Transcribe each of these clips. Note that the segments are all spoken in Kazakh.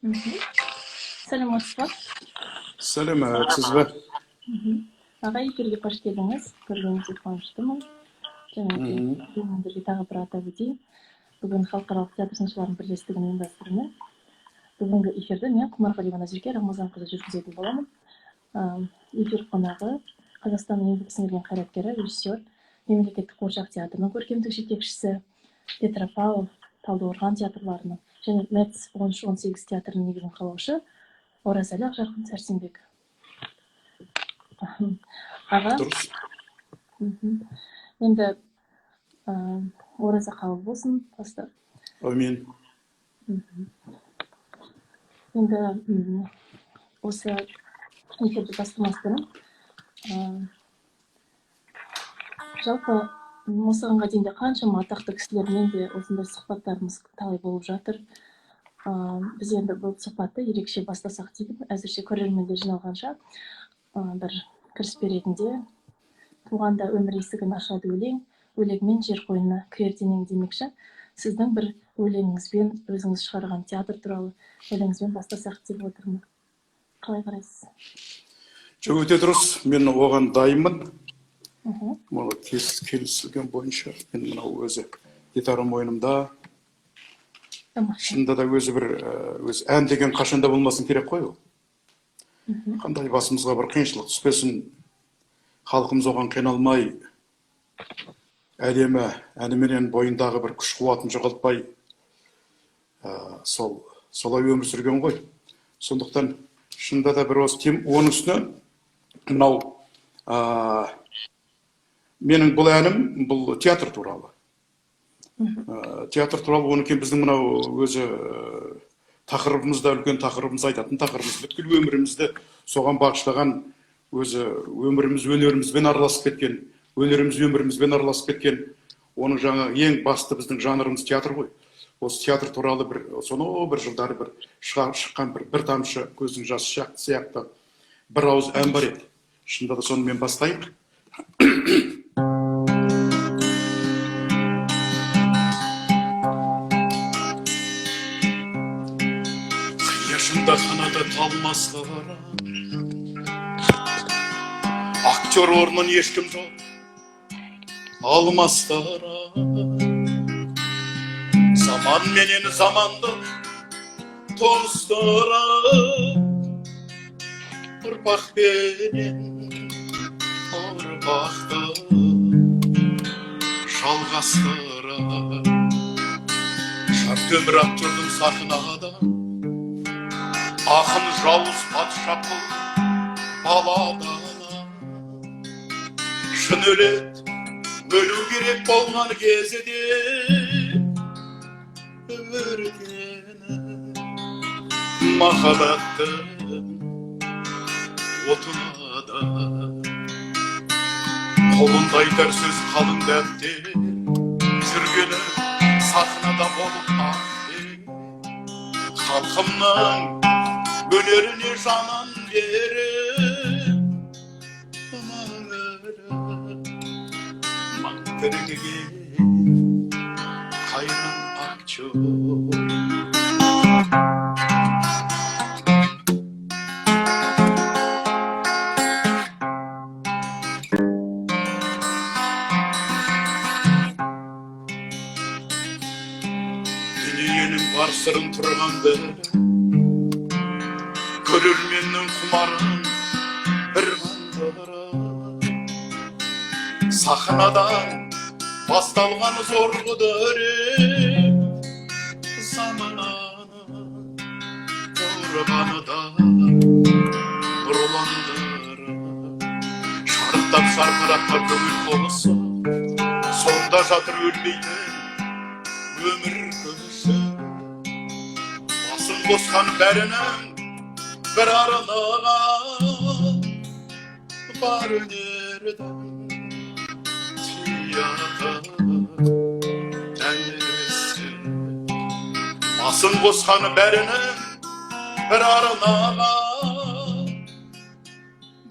Мгм. Саламатсыз ба? Сәлеметсіз бе? Аға, эфирге қош келдіңіз. Көргеніңізге қуаныштымын. Және де Мгм. сіздерге тағы бір атап өтейін. Бүгін халықаралық театр сыншыларының бірлестігінің ұйымдастыруымен бүгінгі эфирді мен Құмарғалиева Назерке Рамазанқызы жүргізетін боламын. Эфир қонағы Қазақстанның еңбек сіңірген қайраткері, режиссер, мемлекеттік қуыршақ театрының көркемдік жетекшісі, Петропавл, Талдықорған театрларының және МЭЦ 13-18 театрының негізін қалаушы Оразалы Ақжарқын Сәрсенбек. Аға, Дұрыс. енді ораза қабыл болсын бастап. Әмин. Енді осы эфирді бастамас бұрын жалпы осыған дейін де қаншама атақты кісілермен де осындай сұхбаттарымыз талай болып жатыр. Біз енді бұл сұхбатты ерекше бастасақ деймін. Әзірше көрермендер жиналғанша бір кіріспе ретінде туғанда өмір есігін ашады өлең, өлеңмен жер қойнына кірер денең демекші. Сіздің бір өлеңіңізбен, өзіңіз шығарған театр туралы өлеңіңізбен бастасақ деп отырмын. Қалай қарайсыз? Өте дұрыс. Мен оған дайынмын. Келісілген бойынша мен мынау өзі гитарам мойнымда. Шынында да өзі бір ән деген қашанда болмасын керек қой ол. Қандай басымызға бір қиыншылық түспесін, халқымыз оған қиналмай, әдемі әніменен бойындағы бір күш қуатын жоғалтпай, солай өмір сүрген ғой. Сондықтан шынында да бір осы оның үстіне мынау менің бұл әнім бұл театр туралы. Театр туралы оны біздің мынау өзі тақырыбымызда үлкен тақырыбымыз айтатын тақырыбымыз бүткіл өмірімізді соған бағыштаған өзі өнерімізбен араласып кеткен, өнеріміз өмірімізбен араласып кеткен. Оның жаңа ең басты біздің жанрымыз театр ғой. Осы театр туралы сонау бір жылдары бір шыққан бір тамшы көздің жасы сияқты бір ауыз ән бар еді. Шынында да соны мен бастайын. Қиыршында қанаты талмас қара, актер орнын ешкім жоқ алмастара. Заман менен заманды тоғыстыра, ұрпақ пенен ұрпақты жалғастыра. Шартөмір актердің сахнада ақын жауыз патша қыл баладана. Шын өлет өлу керек болған кезінде өртені махаббаттың отына да. Қолында айтар сөз қалың дәптер, жүргені сахнада болып ақ. Халқымның өнеріне жанын беріп, мың тіріге қайран актер. Дүниенің бар сырын тұрғанды, көрерменнің құмарын бір қандыра. Сахнадан басталған зор құдірет, замананы қорғаны да ұрландыры. Шарықтап шарқыраққа көңіл қолысы, сонда жатыр өлмейтін өмір көзі. Басын қосқан бәрінің бір арнаға, бар өнердің театр тәңірісі. Басын қосқан бәрінің бір арнаға,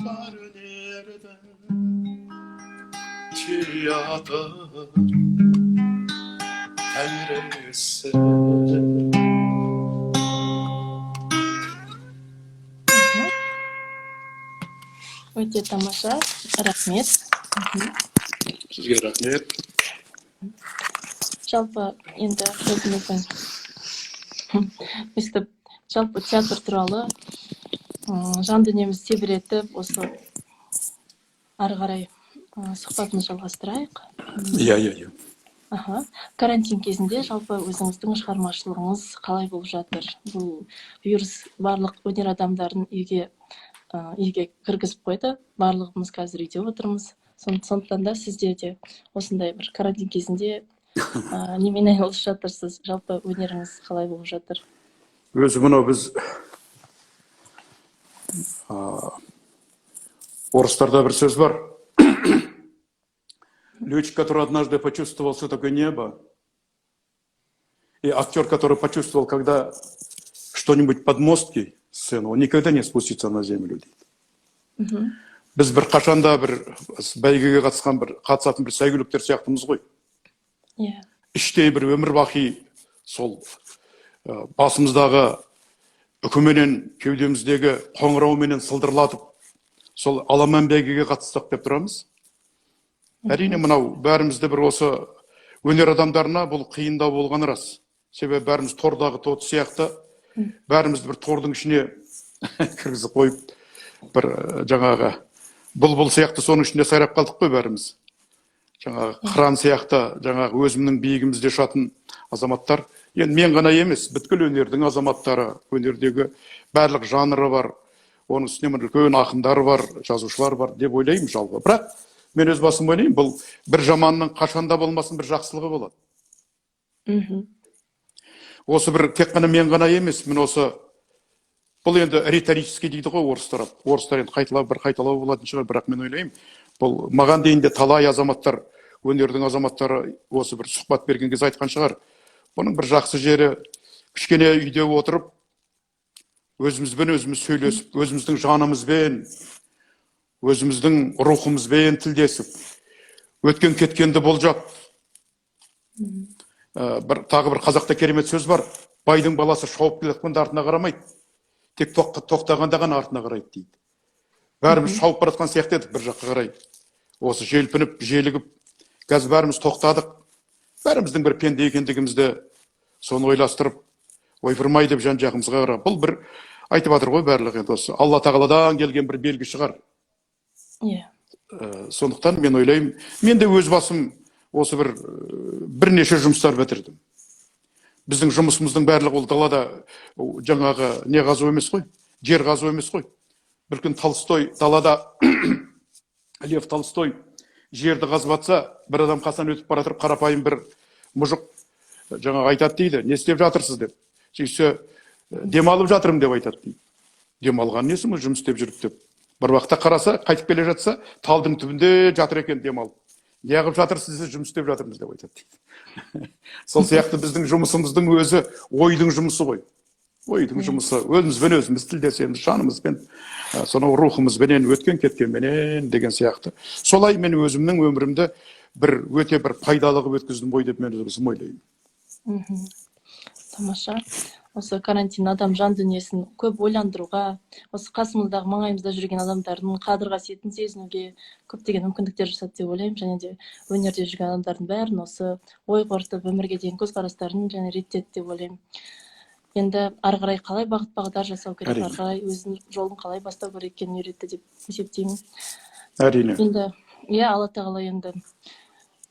бар өнердің театр тәңірісі. Өте тамаша. Рахмет. Сізге рахмет. Жалпы енді өзіміздің өстіп жалпы театр туралы жан дүниемізді тебіретіп, осы ары қарай сұхбатымызды жалғастырайық. Иә. Аха. Карантин кезінде жалпы өзіңіздің шығармашылығыңыз қалай болып жатыр? Бұл вирус барлық өнер адамдарын үйге кіргізіп қойды. Барлығымыз қазір үйде отырмыз. Сондықтан да сізде де осындай бір карантин кезінде немен айналысып жатырсыз? Жалпы өнеріңіз қалай болып жатыр? Өзі мынау біз орыстарда бір сөз бар. Летчик, который однажды почувствовал, что такое небо, и актер, который почувствовал, когда что-нибудь подмостки сцену, он никогда не спустится на землю. Біз бір қашанда бір бәйгеге қатысатын бір сәйгүліктер сияқтымыз ғой. Иә. Іштей бір өмір бақи сол басымыздағы үкіменен кеудеміздегі қоңырауменен сылдырлатып, сол аламан бәйгеге қатыстық деп тұрамыз. Әрине мынау бәрімізді бір осы өнер адамдарына бұл қиындау болғаны рас. Себебі бәріміз тордағы тот сияқты, бәрімізді бір тордың ішіне кіргізіп қойып, бір жаңағы бұл сияқты соның ішінде сайрап қалдық қой бәріміз. Жаңағы қыран сияқты, жаңағы өзімнің биігімізде ұшатын азаматтар. Енді мен ғана емес, бүткіл өнердің азаматтары, өнердегі барлық жанры бар, оның үстіне үлкен ақындар бар, жазушылар бар деп ойлаймын жалпы. Бірақ мен өз басым ойлаймын, бұл бір жаманның қашанда болмасын бір жақсылығы болады. Осы бір тек қана мен ғана емес, мен осы бұл енді риторический дейді ғой орыстар. Орыстар енді қайталау болатын шығар, бірақ мен ойлаймын, бұл маған дейін де талай азаматтар, өнердің азаматтары осы бір сұхбат берген кезде айтқан шығар. Бұның бір жақсы жері, кішкене үйде отырып, өзімізбен өзіміз сөйлесіп, өзіміздің жанымызбен, өзіміздің рухымызбен тілдесіп, өткен кеткенді болжап. Тағы бір қазақта керемет сөз бар. Байдың баласы шауып келе жатқанда артына қарамайды. Тек тоқтағанда ғана артына қарайды дейді. Бәріміз шауып бара жатқан сияқты едік бір жаққа қарай. Осы желпініп, желігіп, қазір бәріміз тоқтадық. Бәріміздің бір пенде екендігімізді соны ойластырып, ойпырмай деп жан жағымызға қарап. Бұл бір айтып жатыр ғой барлығы енді осы Алла тағаладан келген бір белгі шығар. Сондықтан мен ойлаймын, мен де өз басым осы бірнеше жұмыстар бітірдім. Біздің жұмысымыздың барлығы ол далада жаңағы не қазу емес қой, жер қазу емес қой. Бір күн Толстой далада Лев Толстой жерді қазып жатса, бір адам қасынан өтіп бара жатып, қарапайым бір мұжық жаңағы айтады дейді, не істеп жатырсыз деп. Сөйтсе, демалып жатырмын деп айтады дейді. Демалған несі ме, жұмыс істеп жүріп деп. Бір уақытта қараса, қайтып келе жатса, талдың түбінде жатыр екен демалып. Неғып жатырсыз десе, жұмыс істеп жатырмыз деп айтады дейді. Сол сияқты біздің жұмысымыздың өзі ойдың жұмысы ғой. Ойдың жұмысы, өзімізбен өзіміз тілдесеміз, жанымызбен, сонау рухымызбенен, өткен кеткенменен деген сияқты. Солай мен өзімнің өмірімді өте бір пайдалы қылып өткіздім ғой деп мен өзім ойлаймын. Тамаша. Осы карантин адам жан дүниесін көп ойландыруға, осы қасымыздағы маңайымызда жүрген адамдардың қадір қасиетін сезінуге көптеген мүмкіндіктер жасады деп ойлаймын. Және де өнерде жүрген адамдардың бәрін осы ой қорытып, өмірге деген көзқарастарын және реттеді деп ойлаймын. Енді ары қарай қалай бағыт-бағдар жасау керек, ары қарай өзінің жолын қалай бастау керек екенін үйретті деп есептеймін. Әрине. Енді Алла тағала енді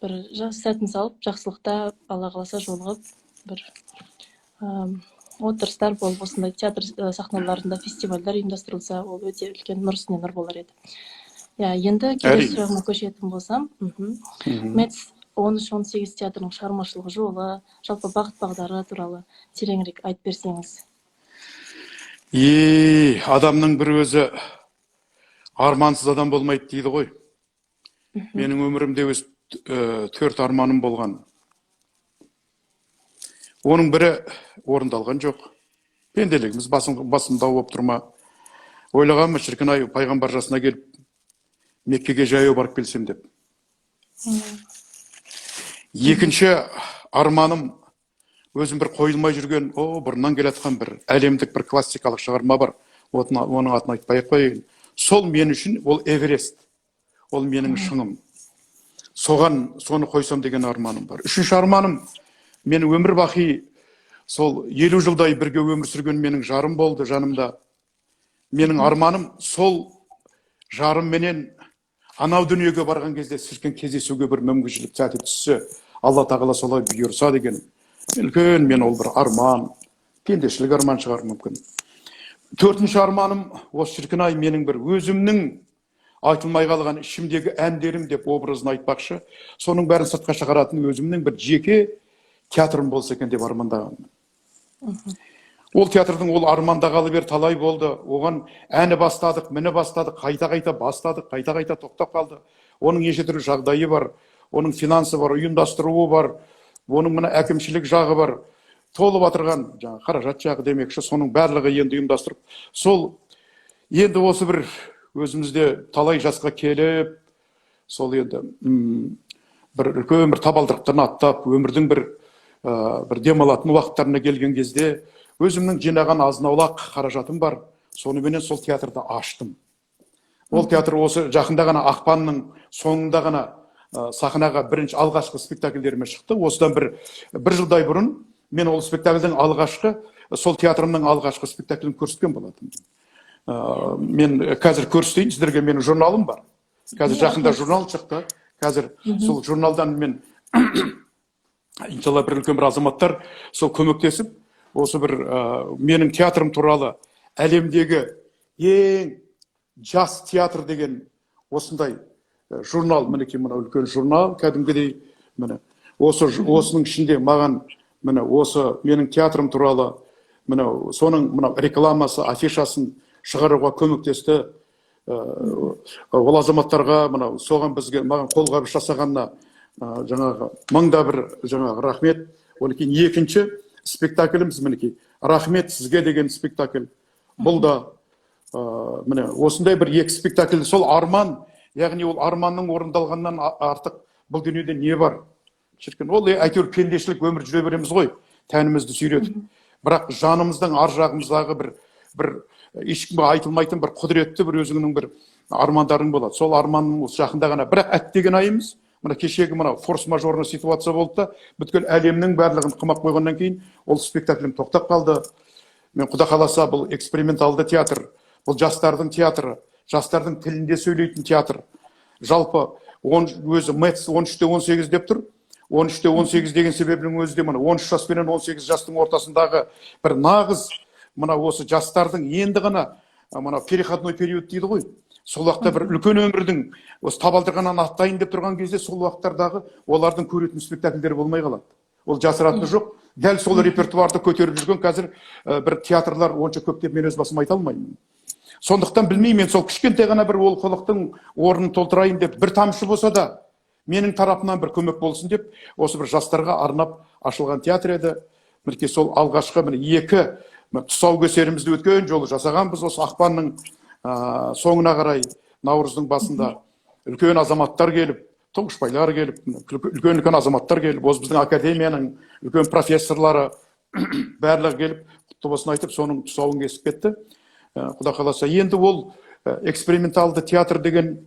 бір сәтін салып, жақсылықта Алла қаласа жолығып, бір отырыстар болып, осындай театр сахналарында фестивальдар ұйымдастырылса, ол өте үлкен нұр үстіне нұр болар еді. Енді келесі сұрағыма көшетін болсам, Metz 13-18 театрының шығармашылығы жолы, жалпы бағыт-бағдары туралы тереңірек айтып берсеңіз. Адамның бір өзі армансыз адам болмайды дейді ғой. Менің өмірімде өз 4 арманым болған. Оның бірі орындалған жоқ. Пенделігіміз басымда болып тұрма. Ойлағанмын, шіркін-ай, пайғамбар жасына келіп, Меккеге жаяу барып келсем деп. Екінші арманым, өзім бір қойылмай жүрген, бұрыннан келе жатқан бір әлемдік бір классикалық шығарма бар. Оның атын айтпай-ақ қояйын. сол мен үшін ол Эверест, ол менің шыңым. Соны қойсам деген арманым бар. Үшінші арманым, мен өмір бақи сол 50 жылдай бірге өмір сүрген менің жарым болды жанымда. Менің арманым сол жарымменен анау дүниеге барған кезде шіркін кездесуге бір мүмкіншілік сәті түссе, Алла тағала солай бұйырса деген үлкен мен ол бір арман, пендешілік арман шығар мүмкін. Төртінші арманым, осы шіркін-ай менің бір өзімнің айтылмай қалған ішімдегі әндерім деп образын айтпақшы, соның бәрін сыртқа шығаратын өзімнің бір жеке театрым болса екен деп армандағанмын. Ол театрдың ол армандағалы бер талай болды. Оған әні бастадық, міні бастадық, қайта-қайта бастадық, қайта-қайта тоқтап қалды. Оның неше түрлі жағдайы бар, оның финансы бар, ұйымдастыруы бар, оның мына әкімшілік жағы бар. Толып атырған жаңа қаражат жағы демекші, соның барлығы енді ұйымдастырып, сол енді осы бір өзімізде талай жасқа келіп, сол енді бір үлкен бір табалдырықтан аттап, өмірдің бір демалатын уақыттарына келген кезде өзімнің жинаған азын-аулақ қаражатым бар. Соныменен сол театрды аштым. Ол театр осы жақында ғана ақпанның соңында ғана сахнаға бірінші алғашқы спектакльдеріме шықты. Осыдан бір жылдай бұрын мен ол спектакльдің сол театрымның алғашқы спектаклін көрсеткен болатын. Мен қазір көрсетейін, сіздерге менің журналым бар. Қазір жақында журнал шықты. Қазір сол журналдан мен иншалла бір үлкен бір азаматтар сол көмектесіп, осы бір менің театрым туралы әлемдегі ең жас театр деген осындай журнал, мінекей мына үлкен журнал, кәдімгідей міне осының ішінде маған міне осы менің театрым туралы міне соның мына рекламасы, афишасын шығаруға көмектесті. Ол азаматтарға мына соған маған қолғабыс жасағанына жаңағы мыңда бір жаңағы рахмет. Одан кейін екінші спектакліміз мінекей рахмет сізге деген спектакль. Бұл да міне осындай бір екі спектакль, сол арман, яғни ол арманның орындалғаннан артық бұл дүниеде не бар? Шіркін, ол әйтеуір пендешілік өмір жүре береміз ғой, тәнімізді сүйретіп. Бірақ жанымыздың ар жағымыздағы бір ешкімге айтылмайтын бір құдіретті бір өзіңнің бір армандарың болады. Сол арманым жақында ғана бірақ әттеген айымыз, мына кешегі мына форс-мажорный ситуация болды да, бүткіл әлемнің барлығын қымап қойғаннан кейін ол спектаклім тоқтап қалды. Мен құда қаласа бұл эксперименталды театр, бұл жастардың театры, жастардың тілінде сөйлейтін театр. Жалпы өзі Мэтс 13-18 деп тұр. 13-18 деген себебінің өзі де мына 13 жас пен 18 жастың ортасындағы бір нағыз мына осы жастардың енді ғана мына переходной период дейді ғой. Сол уақытта бір үлкен өмірдің осы табалдырғаннан аттайын деп тұрған кезде сол уақыттардағы олардың көретін спектакльдері болмай қалады. Ол жасыратыны жоқ. Дәл сол репертуарды көтеріп жүрген қазір бір театрлар онша көп деп мен өз басым айта алмаймын. Сондықтан білмеймін, мен сол кішкентай ғана бір олқылықтың орнын толтырайын деп бір тамшы болса да менің тарапымнан бір көмек болсын деп осы бір жастарға арнап ашылған театр еді. Мінекей сол алғашқы екі тұсаукесерімізді өткен жолы жасағанбыз. Осы ақпанның соңына қарай наурыздың басында үлкен азаматтар келіп, тұңғышбайлар келіп, үлкен азаматтар келіп, осы біздің академияның үлкен профессорлары барлығы келіп, құтты болсын айтып, соның тұсауын кесіп кетті. Құда қаласа, енді ол эксперименталды театр деген,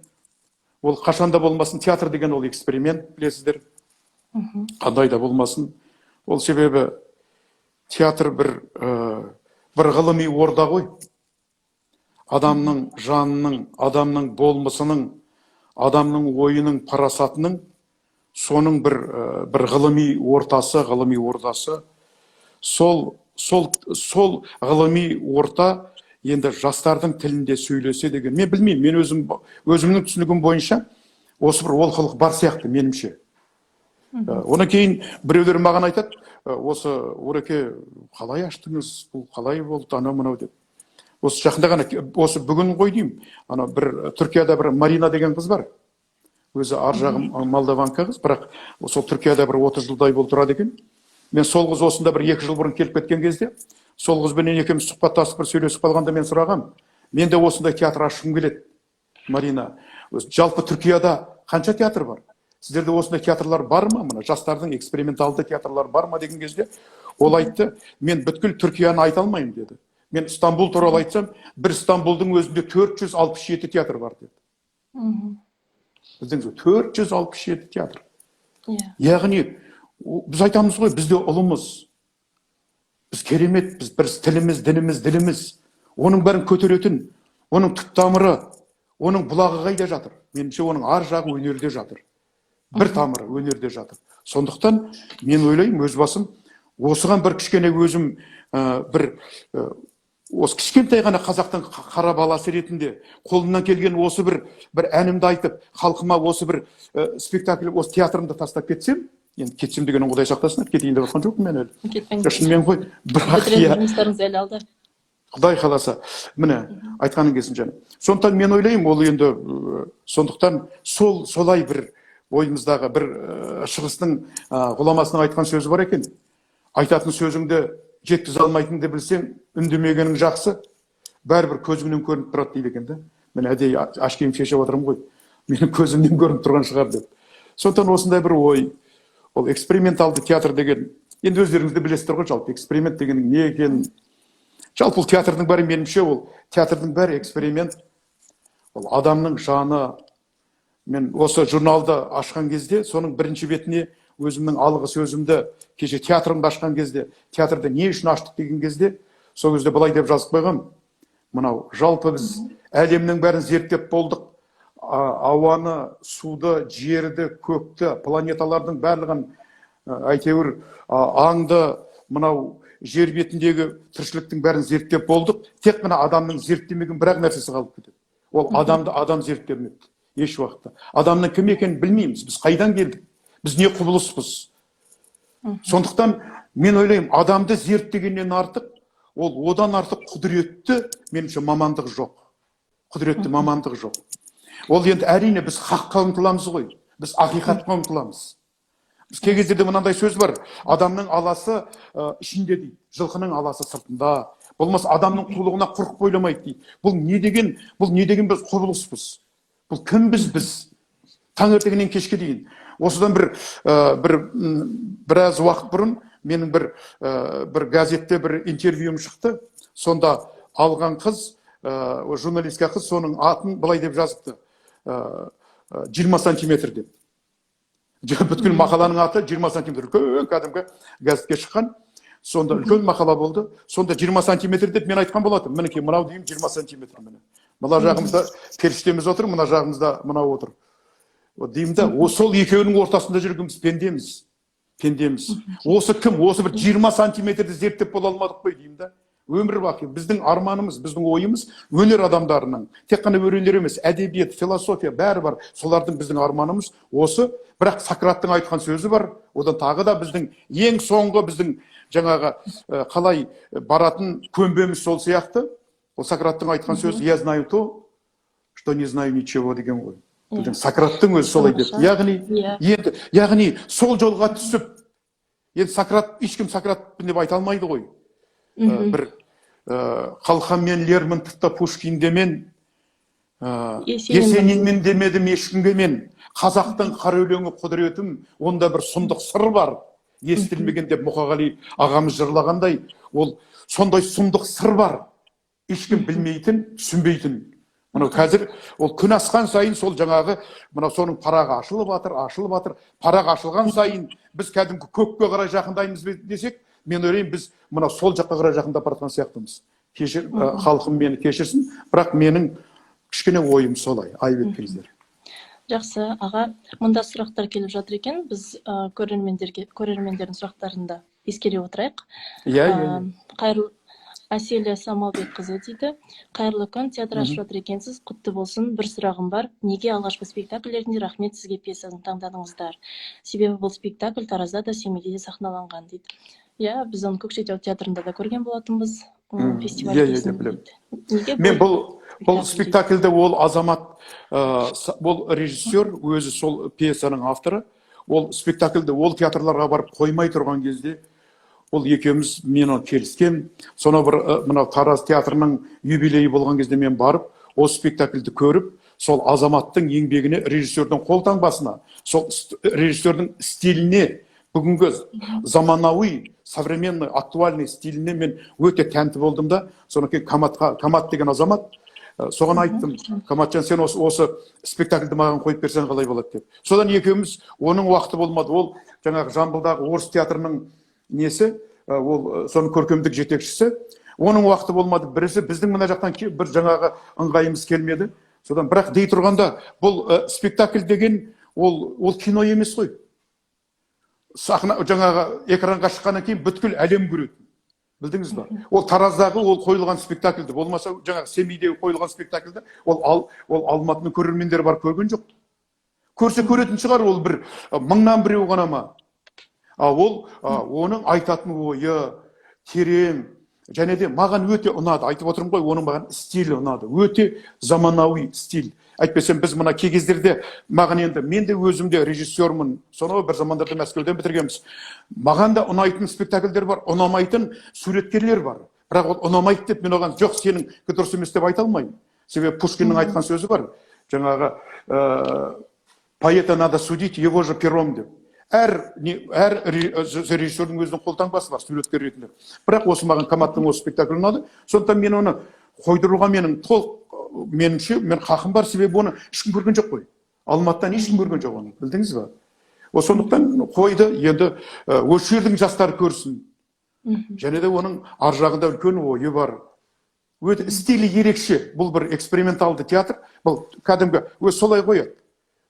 ол қашанда болмасын, театр деген ол эксперимент, білесіздер. Қандай да болмасын. Ол себебі театр бір ғылыми орда ғой. Адамның жанының, адамның болмысының, адамның ойының, парасатының, соның бір ғылыми ордасы. Сол ғылыми орта енді жастардың тілінде сөйлесе деген. Мен білмеймін, мен өзімнің түсінігім бойынша осы бір олқылық бар сияқты менімше. Онан кейін біреулер маған айтады, осы Ореке қалай аштыңыз, бұл қалай болды, анау мынау деп. Осы жақында ғана, осы бүгін ғой деймін, бір Түркияда бір Марина деген қыз бар. Өзі ар жағы Молдаванка қыз, бірақ сол Түркияда бір 30 жылдай болып тұрады екен. Мен сол қыз осында бір 2 жыл бұрын келіп кеткен кезде, сол қызбенен екеуміз сұхбаттасып бір сөйлесіп қалғанда мен сұрағам. Мен де осындай театр ашқым келеді, Марина. Жалпы Түркияда қанша театр бар? Сіздерде осындай театрлар бар ма? Мына жастардың эксперименталды театрлар бар ма деген кезде, ол айтты, мен бүткіл Түркияны айта алмаймын деді. Мен Стамбул туралы айтсам, бір Стамбулдың өзінде 467 театр бар деді. Біздің 467 театр. Яғни, біз айтамыз ғой, бізде ұлымыз, біз керемет, біз бір тіліміз, дініміз, діліміз, оның бәрін көтеретін, оның түп тамыры, оның бұлағы қайда жатыр? Меніңше, оның ар жағы өнерде жатыр. Бір тамыры өнерде жатыр. Сондықтан мен ойлаймын, өз басым, осыған бір кішкене өзім осы кішкентай ғана қазақтың қара баласы ретінде қолымнан келген осы бір әнімді айтып, халқыма осы бір спектакль, осы театрымды тастап кетсем, енді кетсем деген Құдай сақтасын, кетейін деп жатқан жоқпын мен әлі. Кетпеңіз. Шынымен ғой, бірақ жұмыстарыңыз әлі алда. Құдай қаласа, міне, айтқаның келсін жаным. Сондықтан мен ойлаймын, ол енді сондықтан солай бір ойымыздағы бір шығыстың ғұламасының айтқан сөзі бар екен. Айтатын сөзіңді жеткізе алмайтыныңды білсең, үндемегенің жақсы, бәрібір көзіңнен көрініп тұрады дейді екен да. Мен әдейі ашкем шешіп отырмын ғой. Менің көзімнен көрініп тұрған шығар деп. Сондықтан осындай бір ой, ол эксперименталды театр деген, енді өздеріңізді білесіздер ғой, жалпы эксперимент дегеннің не екенін. Жалпы театрдың бәрі, меніңше, ол театрдың бәрі эксперимент. Ол адамның жаны. Мен осы журналды ашқан кезде, соның бірінші бетіне өзімнің алғы сөзімді кеше театрымды ашқан кезде, театрды не үшін аштық деген кезде, сол кезде былай деп жазып қойғам. Мынау, жалпы біз әлемнің бәрін зерттеп болдық. Ауаны, суды, жерді, көкті, планеталардың барлығын, әйтеуір аңды, мынау жер бетіндегі тіршіліктің бәрін зерттеп болдық. Тек қана адамның зерттемеген бірақ нәрсесі қалып кетеді. Ол адамды адам зерттемеді. Еш уақытта. Адамның кім екенін білмейміз. Біз қайдан келдік? Біз не құбылыспыз? Сондықтан мен ойлаймын, адамды зерттегеннен артық, ол одан артық құдіретті, меніңше, мамандық жоқ. Құдіретті мамандық жоқ. Ол енді әрине біз хаққа ұмтыламыз ғой. Біз ақиқатқа ұмтыламыз. Біз кей кездерде мынандай сөз бар. Адамның аласы ішінде дейді, жылқының аласы сыртында. Болмаса адамның қулығына құрық бойламайды дейді. Бұл не деген біз құбылыспыз? Бұл кім біз? Таңертеңнен кешке дейін. Осыдан біраз уақыт бұрын менің бір газетте бір интервьюм шықты. Сонда алған қыз, журналистка қыз, соның атын былай деп жазыпты. 20 сантиметр деп. Бүткіл мақаланың аты 20 сантиметр. Үлкен кәдімгі газетке шыққан. Сонда үлкен мақала болды. Сонда 20 сантиметр деп мен айтқан болатым. Мінекей, мынау деймін 20 сантиметр. Мына жағымызда періштеміз отыр, мына жағымызда мынау отыр. Деймін да, сол екеуінің ортасында жүрген біз пендеміз. Осы кім? Осы бір 20 сантиметрді зерттеп бола алмадық қой деймін да. Өмір бақи, біздің арманымыз, біздің ойымыз өнер адамдарының, тек қана өнерлер емес, әдебиет, философия бәрі бар. Солардың біздің арманымыз осы. Бірақ Сократтың айтқан сөзі бар. Одан тағы да біздің ең соңғы біздің жаңағы қалай баратын көмбеміз сол сияқты. Ол Сократтың айтқан сөзі, я знаю то, что не знаю ничего деген ғой. Сократтың өзі солай деді. Яғни сол жолға түсіп, енді Сократ, ешкім Сократ деп айта алмайды ғой. Бір Қалқаммен, Лермонтовта, Пушкинде мен, Есенинмен демедім ешкімге мен. Қазақтың қара өлеңі құдіретім, онда бір сұмдық сыр бар. Естілмеген деп Мұқағали ағамыз жырлағандай, ол сондай сұмдық сыр бар. Ешкім білмейтін, түсінбейтін. Мынау қазір ол күн асқан сайын сол жаңағы мынау соның парағы ашылып жатыр. Парақ ашылған сайын біз кәдімгі көкке қарай жақындаймыз десек, мен ойлаймын, біз мынау сол жаққа қарай жақындап бара жатқан сияқтымыз. Халқым мені кешірсін, бірақ менің кішкене ойым солай. Айып етпеңіздер. Жақсы, аға, мұнда сұрақтар келіп жатыр екен. Біз көрермендердің сұрақтарын да ескере отырайық. Қайырлы Әселия Самалбекқызы дейді. Қайырлы күн, театр ашып жатыр екенсіз, құтты болсын. Бір сұрағым бар. Неге алғашқы спектакльдерінде рахмет сізге пьесаны таңдадыңыздар? Себебі бұл спектакль Таразда да, Семейде де сахналанған дейді. Біз оны Көкшетау театрында да көрген болатынбыз. Мен бұл спектакльде ол азамат, бұл режиссер, өзі сол пьесаның авторы. Ол спектакльде ол театрларға барып қоймай тұрған кезде, ол екеуміз мен келіскен. Соны бір мына Тараз театрының юбилейі болған кезде мен барып, осы спектакльді көріп, сол азаматтың еңбегіне, режиссердің қолтаңбасына, сол режиссердің стиліне бүгінгі заманауи, современный, актуальный стиліне мен өте тәнті болдым да, содан кейін Камат деген азамат, соған айттым, Каматжан, сен осы спектакльді маған қойып берсең қалай болады деп. Содан екеуміз, оның уақыты болмады, ол жаңағы Жамбылдағы орыс театрының несі, ол соның көркемдік жетекшісі, оның уақыты болмады, бірісі біздің мына жақтан бір жаңағы ыңғайымыз келмеді. Содан бірақ дей тұрғанда, бұл спектакль деген ол кино емес қой. Сахна жаңағы экранға шыққаннан кейін бүткіл әлем көреді. Білдіңіз ба? Ол Тараздағы ол қойылған спектакльді, болмаса жаңағы Семейдегі қойылған спектакльді, ол Алматының көрермендері бар көрген жоқ. Көрсе көретін шығар, ол бір мыңнан біреу ғана ма. Ол оның айтатын ойы терең, және де маған өте ұнады. Айтып отырмын ғой, оның маған стилі ұнады. Өте заманауи стиль. Әйтпесем біз мына кей кездерде маған енді мен де өзімде режиссермін. Сонау бір замандарда Мәскеуден бітіргенбіз. Маған да ұнайтын спектакльдер бар, ұнамайтын суреткерлер бар. Бірақ ол ұнамайды деп мен оған жоқ, сенің дұрыс емес деп айта алмаймын. Себебі Пушкиннің айтқан сөзі бар. Жаңағы поэта надо судить его же пером деп. Әр режиссердің өзінің қолтаңбасы бар, суреткер ретінде. Бірақ осы маған Каматтың осы спектаклі ұнады. Сондықтан мен оны қойдыруға меніңше мен хақым бар, себебі оны ешкім көрген жоқ қой. Алматыдан ешкім көрген жоқ оны, білдіңіз ба? Сондықтан қойды, енді осы жердің жастары көрсін. Және де оның ар жағында үлкен ойы бар. Өте стилі ерекше. Бұл бір эксперименталды театр. Бұл кәдімгі солай қояды.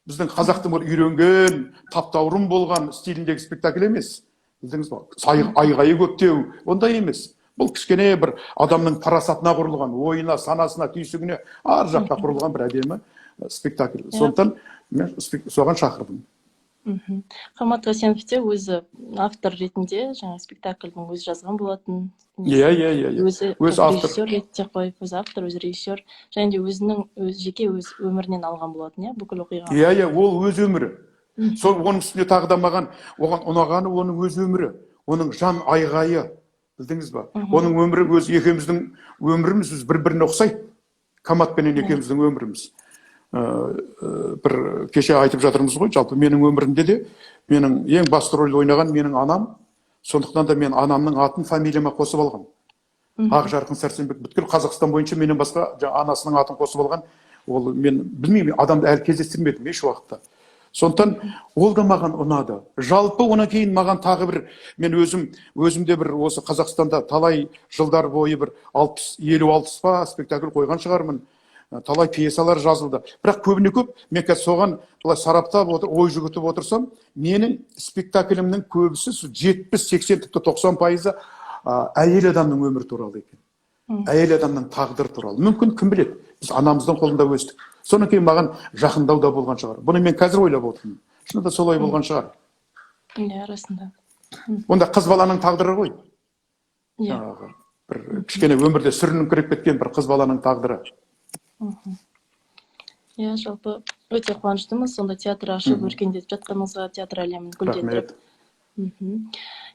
Біздің қазақтың бір үйренген, таптаурын болған стиліндегі спектакль емес. Білдіңіз ба? Айғайы көптеу, ондай емес. Бұл кішкене бір адамның парасатына құрылған, ойына, санасына, түйсігіне ар жаққа құрылған бір әдемі спектакль. Сондықтан мен соған шақырдым. Хамат Қасеновте өзі автор ретінде жаңа спектакльдің өзі жазған болатын. Иә. Өзі режиссер ретінде қойып, өзі автор, өзі режиссер, және де өзінің жеке өз өмірінен алған болатын, бүкіл оқиға. Иә, ол өз өмірі. Сол оның үстіне тағы да маған оған ұнағаны оның өз өмірі, оның жан айғайы. Білдіңіз ба? Оның өмірі өз екеуміздің өміріміз бір-біріне ұқсайды. Каматпенен екеуміздің өміріміз. Бір кеше айтып жатырмыз ғой, жалпы менің өмірімде де менің ең басты рөл ойнаған менің анам. Сондықтан да мен анамның атын фамилияма қосып алған. Ақжарқын Сәрсенбек, бүткіл Қазақстан бойынша менен басқа анасының атын қосып алған. Ол мен білмеймін, адамды әлі кездестірмедім еш уақытта. Сондықтан ол да маған ұнады. Жалпы онан кейін маған тағы бір, мен өзімде бір осы Қазақстанда талай жылдар бойы бір 50-60 па спектакль қойған шығармын. Талай пьесалар жазылды. Бірақ көбіне көп, мен қазір соған сараптап ой жүгітіп отырсам, менің спектаклімнің көбісі 70-80 тіпті 90% әйел адамның өмірі туралы екен. Әйел адамның тағдыры туралы. Мүмкін кім біледі? Біз анамыздың қолында өстік. Содан кейін маған жақындау да болған шығар. Бұны мен қазір ойлап отырмын. Шынында солай болған шығар. Иә, арасында. Онда қыз баланың тағдыры ғой. Бір кішкене өмірде сүрініңкіреп кеткен бір қыз баланың тағдыры. Иә, жалпы өте қуаныштымыз. Сонда театр ашып өркендетіп жатқаныңызға, театр әлемін гүлдендіріп.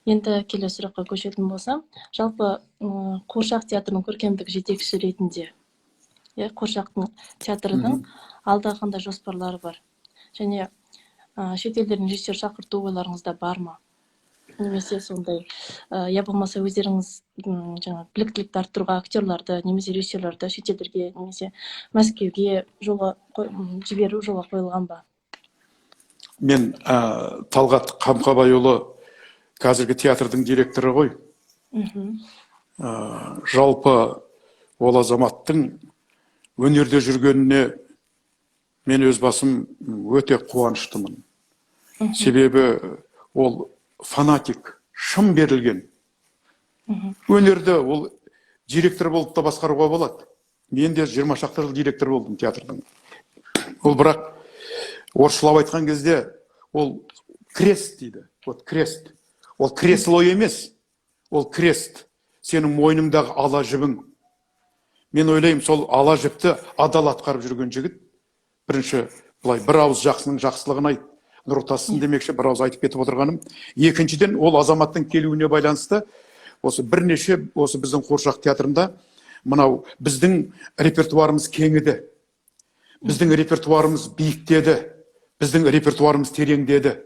Енді келесі сұраққа көшетін болсам, жалпы Қуыршақ театрының көркемдік жетекші ретінде, Қуыршақтың театрының алдағы қандай жоспарлары бар? Және шетелдердің режиссер шақырту ойларыңызда бар ма? Немесе сондай, я болмаса өздеріңіз жаңа біліктілікті арттыруға актерларды, немесе режиссерларды шетелдерге, немесе Мәскеуге жіберу жолға қойылған ба? Мен Талғат Қамқабайұлы қазіргі театрдың директоры ғой. Жалпы ол азаматтың өнерде жүргеніне мен өз басым өте қуаныштымын. Себебі ол фанатик, шын берілген. Өнерді ол директор болып та басқаруға болады. Мен де 20 шақты жыл директор болдым театрдың. Ол бірақ орысшылап айтқан кезде ол крест дейді. Вот крест. Ол кресло емес. Ол крест. Сенің мойныңдағы ала жібің. Мен ойлаймын, сол ала жіпті адал атқарып жүрген жігіт. Бірінші, былай бір ауыз жақсының жақсылығын айт. Нұртасын демекші бір ауыз айтып кетіп отырғаным. Екіншіден, ол азаматтың келуіне байланысты осы бірнеше осы біздің Қуыршақ театрында мынау біздің репертуарымыз кеңіді. Біздің репертуарымыз биіктеді. Біздің репертуарымыз тереңдеді.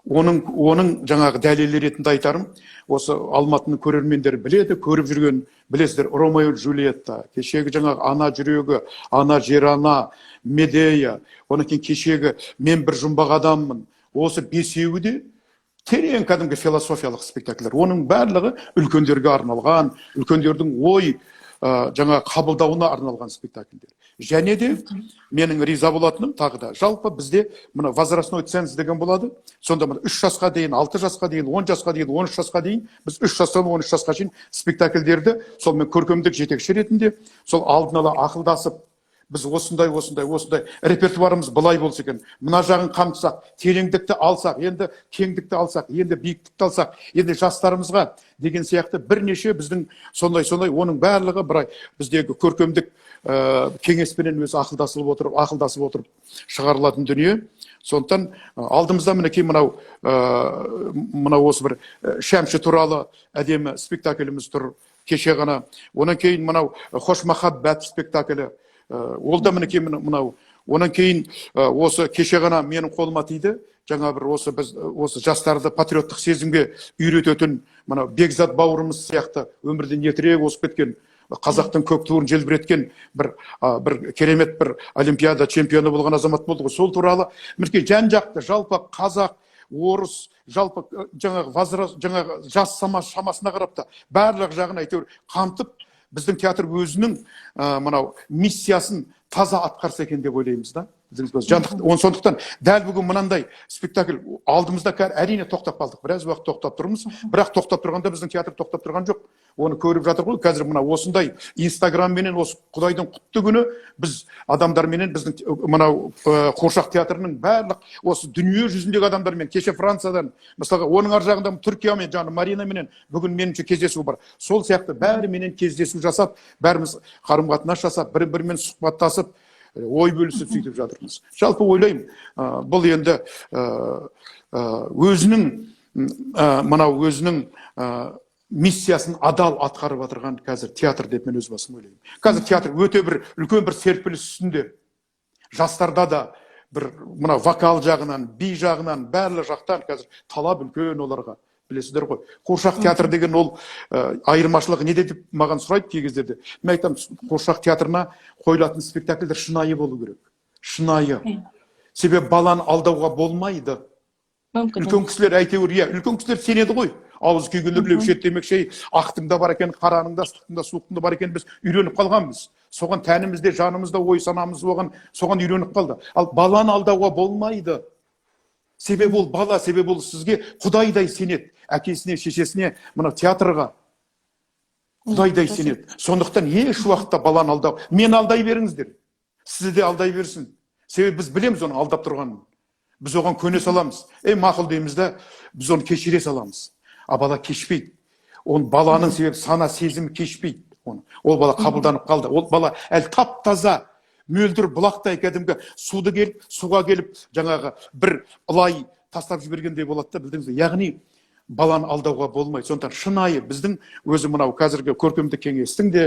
оның жаңағы дәлелі ретінде айтарым, осы Алматының көрермендері біледі, көріп жүрген, білесіздер, Ромео и Джульетта, кешегі жаңағы ана жүрегі, ана жер ана, Медея, онан кейін кешегі мен бір жұмбақ адаммын. Осы бесеуі де терең кәдімгі философиялық спектакльдер. Оның барлығы үлкендерге арналған, үлкендердің ой жаңа қабылдауына арналған спектакльдер. Және де менің риза болатыным тағы да, жалпы бізде мына возрастной ценз деген болады. Сонда 3 жасқа дейін, 6 жасқа дейін, 10 жасқа дейін, 13 жасқа дейін, біз 3 жастан 13 жасқа дейін спектакльдерді сол мен көркемдік жетекші ретінде сол алдын ала ақылдасып, біз осындай репертуарымыз былай болса екен, мына жағын қамтысақ, тереңдікті алсақ, енді кеңдікті алсақ, енді биіктікті алсақ, енді жастарымызға деген сияқты бірнеше біздің сондай оның барлығы бірай біздегі көркемдік кеңеспенен өзі ақылдасып отырып шығарылатын дүние. Сондықтан алдымызда мінекей мынау осы бір Шәмші туралы әдемі спектакліміз тұр кеше ғана. Онан кейін мынау Хош махаббат спектаклі. Ол да мінекей мынау. Онан кейін осы кеше ғана менің қолыма тиді. Жаңа бір осы жастарды патриоттық сезімге үйрететін мынау Бекзат бауырымыз сияқты өмірден ертерек озып кеткен, қазақтың көк туын желбіреткен бір керемет бір олимпиада чемпионы болған азамат болды ғой. Сол туралы мінекей жан-жақты жалпы қазақ, орыс, жалпы жаңағы жас шамасына қарап та барлық жағын әйтеуір қамтып, біздің театр өзінің мынау миссиясын таза атқарса екен деп ойлаймыз да. Сондықтан дәл бүгін мынандай спектакль алдымызда әрине тоқтап қалдық. Біраз уақыт тоқтап тұрмыз. Бірақ тоқтап тұрғанда біздің театр тоқтап тұрған жоқ. Оны көріп жатыр ғой. Қазір мына осындай Инстаграмменен осы Құдайдың құтты күні біз адамдарменен біздің мынау қуыршақ театрының барлық осы дүние жүзіндегі адамдармен кеше Франциядан, мысалға оның ар жағында Түркиямен, жаңа Маринаменен бүгін меніңше кездесу бар. Сол сияқты бәріменен кездесу жасап, бәріміз қарым-қатынас жасап, бір-бірімен сұхбаттасып, ой бөлісіп сөйтіп жатырмыз. Жалпы ойлаймын, бұл енді өзінің миссиясын адал атқарып жатырған қазір театр деп мен өз басым ойлаймын. Қазір театр өте бір үлкен бір серпіліс үстінде. Жастарда да бір мына вокал жағынан, би жағынан, барлық жақтан қазір талап үлкен оларға. Білесіздер ғой. Қуыршақ театр деген ол айырмашылығы неде деп маған сұрайды кей кездерде. Мен айтамын, қуыршақ театрына қойылатын спектакльдер шынайы болу керек. Шынайы. Себебі баланы алдауға болмайды. Үлкен кісілер әйтеуір, үлкен кісілер сенеді ғой. Ауыз күйгендер леушет демекші, ақтың да бар екен, қараның да, ыстықтың да, суықтың да бар екен, біз үйреніп қалғанбыз. Соған тәнімізде, жанымызда, ой санамыз соған үйреніп қалды. Ал баланы алдауға болмайды. Себебі ол бала, себебі ол сізге Құдайдай сенеді. Әкесіне, шешесіне, мына театрға Құдайдай сенеді. Сондықтан еш уақытта баланы алдау. Мен алдай беріңіздер. Сізді де алдай берсін. Себебі біз білеміз оны алдап тұрғанын. Біз оған көне саламыз. Мақұл дейміз да, біз оны кешіре саламыз. А бала кешпейді. Оның баланың себебі сана сезімі кешпейді. Ол бала қабылданып қалды. Ол бала әлі тап-таза, мөлдір бұлақтай кәдімгі суға келіп, жаңағы бір ылай тастап жібергендей болады да, білдіңіз бе? Яғни баланы алдауға болмайды. Сондықтан шынайы біздің өзі мынау қазіргі көркемдік кеңестің де,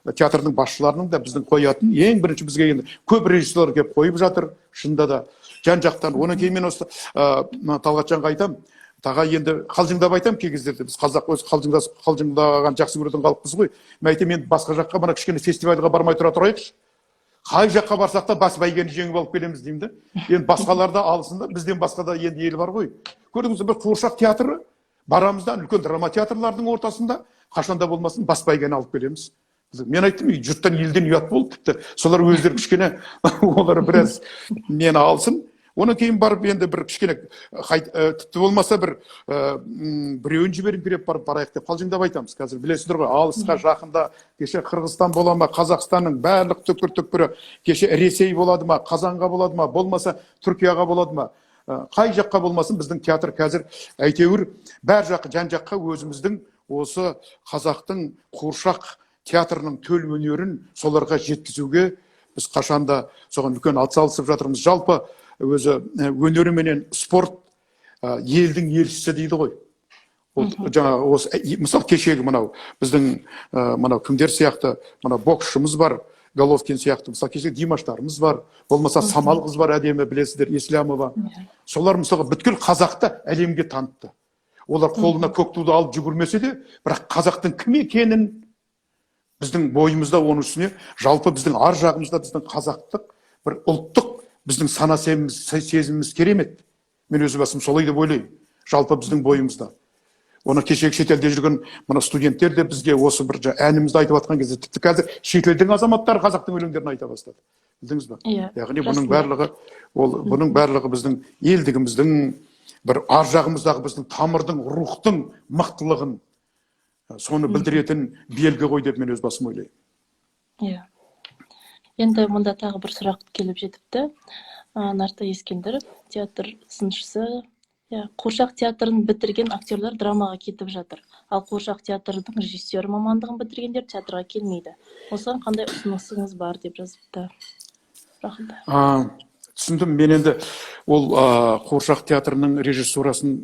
театрдың басшыларының да біздің қоятын ең бірінші бізге енді көп режиссерлар келіп қойып жатыр, шынында да жан-жақтан. Онан кейін мен осы Талғатжанға айтамын, таға енді қалжыңдап айтамын кей кездерде, біз қазақ өзі қалжыңдаған жақсы көретін халықпыз ғой. Мен айтамын, енді басқа жаққа мына кішкене фестивальға бармай тұрайықшы. Қай жаққа барсақ та бас бәйгені жеңіп алып келеміз деймін да. Енді басқаларда алысында, бізден басқада енді ел бар ғой. Көрдіңіз бе, бір қуыршақ театры барамыздан үлкен драма театрлардың ортасында қашанда болмасын бас бәйгені алып келеміз. Мен айттым, жұрттан елден ұят болды тіпті. Солар өздері кішкене олар біраз мені алсын. Онан кейін барып енді бір кішкене тіпті болмаса біреуін жіберіп беріп барайық деп қалжыңдап айтамыз. Қазір білесіздер ғой, алысқа жақында кеше Қырғызстан бола ма, Қазақстанның барлық түкпір-түкпірі, кеше Ресей болады ма, Қазанға болады ма, болмаса Түркияға болады ма, қай жаққа болмасын біздің театр қазір әйтеуір бәр жаққа, жан-жаққа өзіміздің осы қазақтың қуыршақ театрының төл өнерін соларға жеткізуге біз қашанда соған үлкен атсалысып жатырмыз. Жалпы өзі өнері менен спорт елдің елшісі дейді ғой. Жаңағы осы мысалы кешегі мынау біздің мынау кімдер сияқты мынау боксшымыз бар, Головкин сияқты, мысалы кеше Димаштарымыз бар, болмаса Самал қыз бар, әдемі, білесіздер, Еслямова. Солар мысалға бүткіл қазақты әлемге танытты. Олар қолына көк туды алып жүгірмесе де, бірақ қазақтың кім екенін біздің бойымызда, оның үстіне жалпы біздің ар жағымызда біздің қазақтық бір ұлттық біздің сана сезіміміз керемет. Мен өз басым солай деп ойлаймын. Жалпы біздің бойымызда. Оны кешегі шетелде жүрген мына студенттер де бізге осы бір әнімізді айтып жатқан кезде тіпті қазір шетелдің азаматтары қазақтың өлеңдерін айта бастады. Білдіңіз ба? Яғни бұның барлығы біздің елдігіміздің бір ар жағымыздағы біздің тамырдың, рухтың мықтылығын соны білдіретін белгі ғой деп мен өз басым ойлаймын. Иә. Енді мұнда тағы бір сұрақ келіп жетіпті. Нартай Ескендіров, театр сыншысы. Қуыршақ театрын бітірген актерлер драмаға кетіп жатыр. Ал Қуыршақ театрының режиссер мамандығын бітіргендер театрға келмейді. Осыған қандай ұсынысыңыз бар деп жазыпты. Түсіндім. Мен енді ол Қуыршақ театрының режиссурасын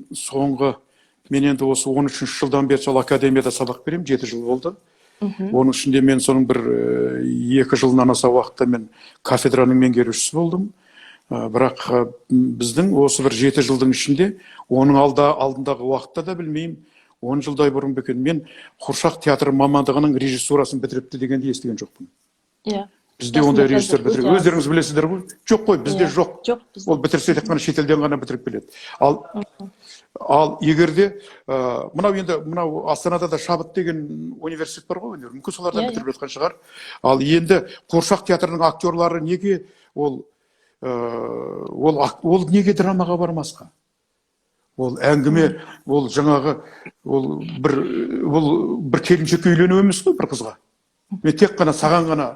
мен енді осы 13 жылдан бері сол академияда сабақ беремін, 7 жыл болды. Оның ішінде мен соның бір 2 жылынан аса уақытта мен кафедраның меңгерушісі болдым. Бірақ біздің осы бір 7 жылдың ішінде, оның алдындағы уақытта да білмеймін, 10 жылдай бұрын бекен, мен Қуыршақ театры мамандығының режиссурасын бітіріпті дегенде естіген жоқпын. Бізде ондай режиссер бітіріп, өздеріңіз білесіздер ғой? Жоқ қой, бізде жоқ. Ол бітірсе тек қана шетелден ғана бітіріп келеді. Ал егерде мынау Астанада да Шабыт деген университет бар ғой, мүмкін солардан бітіріп жатқан шығар. Ал енді Қуыршақ театрының актерлары неге ол неге драмаға бармасқа? Ол әңгіме, ол жаңағы, ол бір келіншекке үйлену емес қой бір қызға. Мен тек қана саған ғана,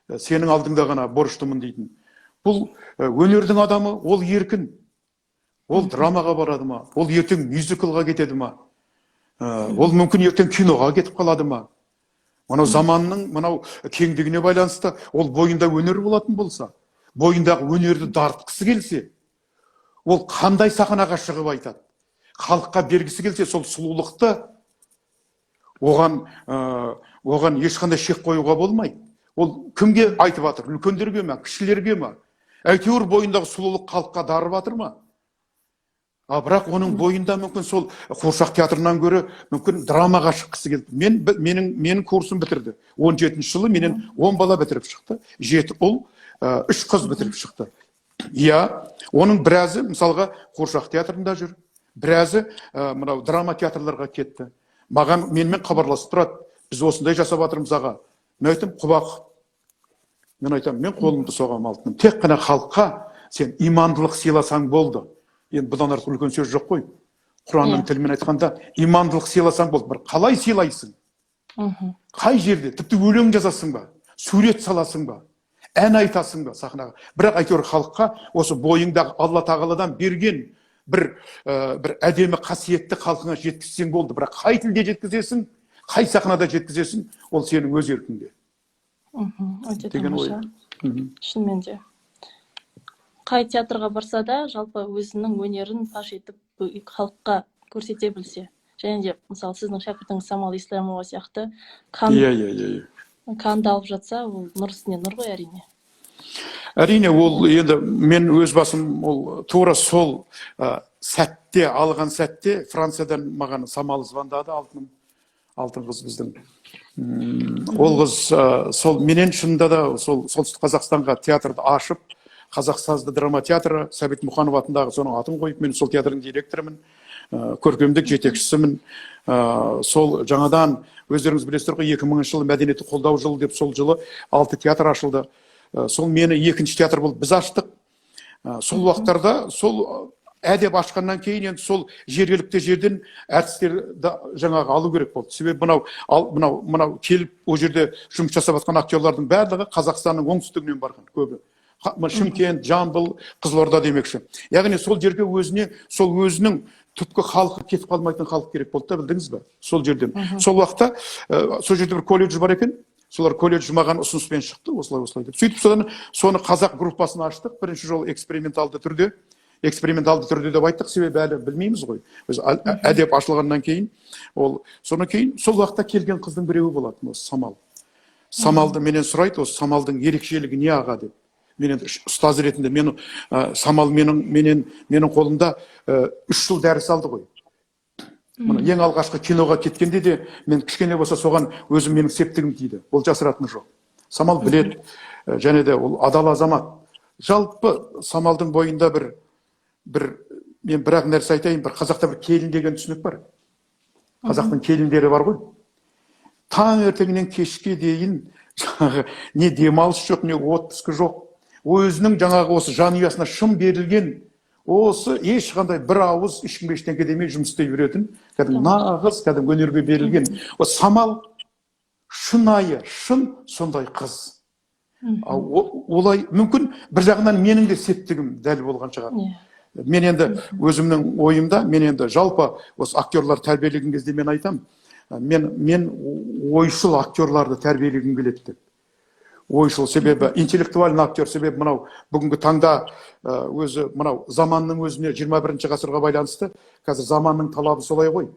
сенің алдыңда ғана борыштымын дейтін. Бұл өнердің адамы, ол еркін. Ол драмаға барады ма? Ол ертең мюзиклға кетеді ма? Ол мүмкін ертең киноға кетіп қалады ма? Мынау заманның, мынау кеңдігіне байланысты, ол бойында өнер болатын болса, бойындағы өнерді дарытқысы келсе, ол қандай сахнаға шығып айтады? Халыққа бергісі келсе, сол сұлулықты оған ешқандай шек қоюға болмайды. Ол кімге айтып жатыр? Үлкендерге ме, кішілерге ме? Әйтеуір бойындағы сұлулық халыққа дарып жатыр ма? Бірақ оның бойында мүмкін сол Қуыршақ театрынан гөрі мүмкін драмаға шыққысы келді. Менің курсым бітірді. 17 жылы менен 10 бала бітіріп шықты. 7 ұл, 3 қыз бітіріп шықты. Оның біразы мысалға Қуыршақ театрында жүр. Біразы мынау драма театрларға кетті. Менімен хабарласып тұрады. Біз осындай жасап жатырмыз аға. Мен айтам, Құбақ. Мен айтам, мен қолымды соғам алтыным. Тек қана халыққа сен имандылық сыйласаң болды. Енді бұдан артық үлкен сөз жоқ қой. Құранның тілімен айтқанда, имандылық сыйласаң болды. Бір қалай сыйлайсың? Қай жерде? Тіпті өлең жазасың ба? Сурет саласың ба? Ән айтасың ба сахнаға? Бірақ әйтеуір халыққа осы бойыңдағы Алла тағаладан берген бір әдемі қасиетті халқыңа жеткізсең болды. Бірақ қай тілде жеткізесің, қай сахнада жеткізесің, ол сенің өз еркіңде. Деген ой. Шынымен де. Қай театрға барса да, жалпы өзінің өнерін паш етіп халыққа көрсете білсе. Және де, мысалы, сіздің шәкіртіңіз Самал Еслямова сияқты канды алып жатса, ол нұр үстіне нұр ғой, әрине. Әрине, ол енді мен өз басым ол тура сол сәтте, алған сәтте Франциядан маған Самал звондады, алтын қыз біздің. Ол қыз сол менен шынында да сол солтүстік Қазақстанға театрды ашып, Қазақсазды драма театры, Сәбит Мұқанов атындағы соның атын қойып, мен сол театрдың директорымын, көркемдік жетекшісімін. Сол жаңадан өздеріңіз білесіздер ғой, 2000 жылы мәдениетті қолдау жылы деп сол жылы 6 театр ашылды. Сол мені 2-ші театр болып біз аштық. Сол уақыттарда сол әдеп ашқаннан кейін енді сол жергілікті жерден әртістерді жаңағы алу керек болды. Себебі мынау келіп ол жерде жұмыс жасап жатқан актерлардың барлығы Қазақстанның оңтүстігінен барған көбі. Шымкент, Жамбыл, Қызылорда демекші. Яғни сол жерге сол өзінің түпкі халқы кетіп қалмайтын халық керек болды да, білдіңіз бе? Сол жерден. Сол уақытта сол жерде бір колледж бар екен. Солар колледж маған ұсыныспен шықты, осылай деп. Сөйтіп соны қазақ группасын аштық. Бірінші жол эксперименталды түрде деп айттық, себебі әлі білмейміз ғой. Әдеп ашылғаннан кейін, соны кейін сол уақытта келген қыздың біреуі болатын, осы Самал. Самалды менен сұрайды, осы самалдың ерекшелігі не аға деп. Мен енді ұстаз ретінде самал менің қолымда 3 жыл дәріс алды ғой. Мына ең алғашқы киноға кеткенде де мен кішкене болса соған өзім менің септігім тиді. Ол жасыратыны жоқ. Самал біледі, және де ол адал азамат. Жалпы самалдың бойында мен бір-ақ нәрсе айтайын, бір қазақта бір келін деген түсінік бар. Қазақтың келіндері бар ғой. Таң ертеңнен кешке дейін не демалыс жоқ, не отпуск жоқ. Өзінің жаңағы осы жанұясына шын берілген, осы ешқандай бір ауыз ешкімге ештеңке демей жұмыс істей беретін, кәдімгі нағыз, кәдімгі өнерге берілген. Осы самал шынайы, шын сондай қыз. Олай мүмкін бір жағынан менің де септігім дәл болған шығар. Мен енді өзімнің ойымда, мен енді жалпы осы актерлар тәрбиелеген кезде мен айтам, мен ойшыл актерларды тәрбиелегім келеді деп. Ойшыл себебі, интеллектуальный актер себебі мынау бүгінгі таңда өзі мынау заманның өзіне 21-ші ғасырға байланысты, қазір заманның талабы солай ғой.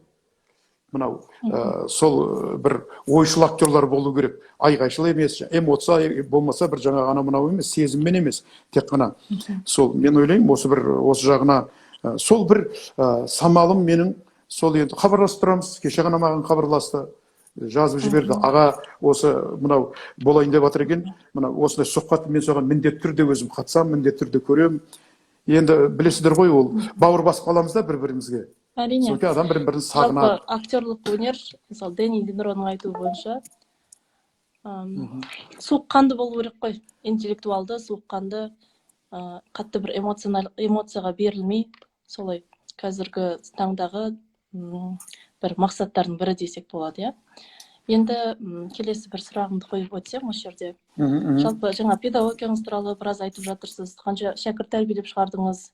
Мынау сол бір ойшыл актерлар болу керек. Айғайшыл емес, эмоция болмаса бір жаңа ғана мынау емес, сезіммен емес, тек қана. Сол мен ойлаймын, осы жағына сол бір самалым менің, сол енді хабарласып тұрамыз, кеше ғана маған хабарласты, жазып жіберді. Аға, осы мынау болайын деп жатыр екен, мынау осындай сұхбат, мен соған міндетті түрде өзім қатысам, міндетті түрде көрем. Енді білесіздер ғой, ол бауыр басып қаламыз да бір-бірімізге. Әрине. Сондықтан адам бір-бірін сағынады. Жалпы актерлік өнер, мысалы Дэнни Денроның айтуы бойынша, суыққанды болу керек қой. Интеллектуалды, суыққанды, қатты бір эмоцияға берілмей, солай қазіргі таңдағы бір мақсаттардың бірі десек болады, иә. Енді келесі бір сұрағымды қойып өтсем осы жерде. Жалпы жаңа педагогияңыз туралы біраз айтып жатырсыз. Қанша шәкірт тәрбиелеп шығардыңыз?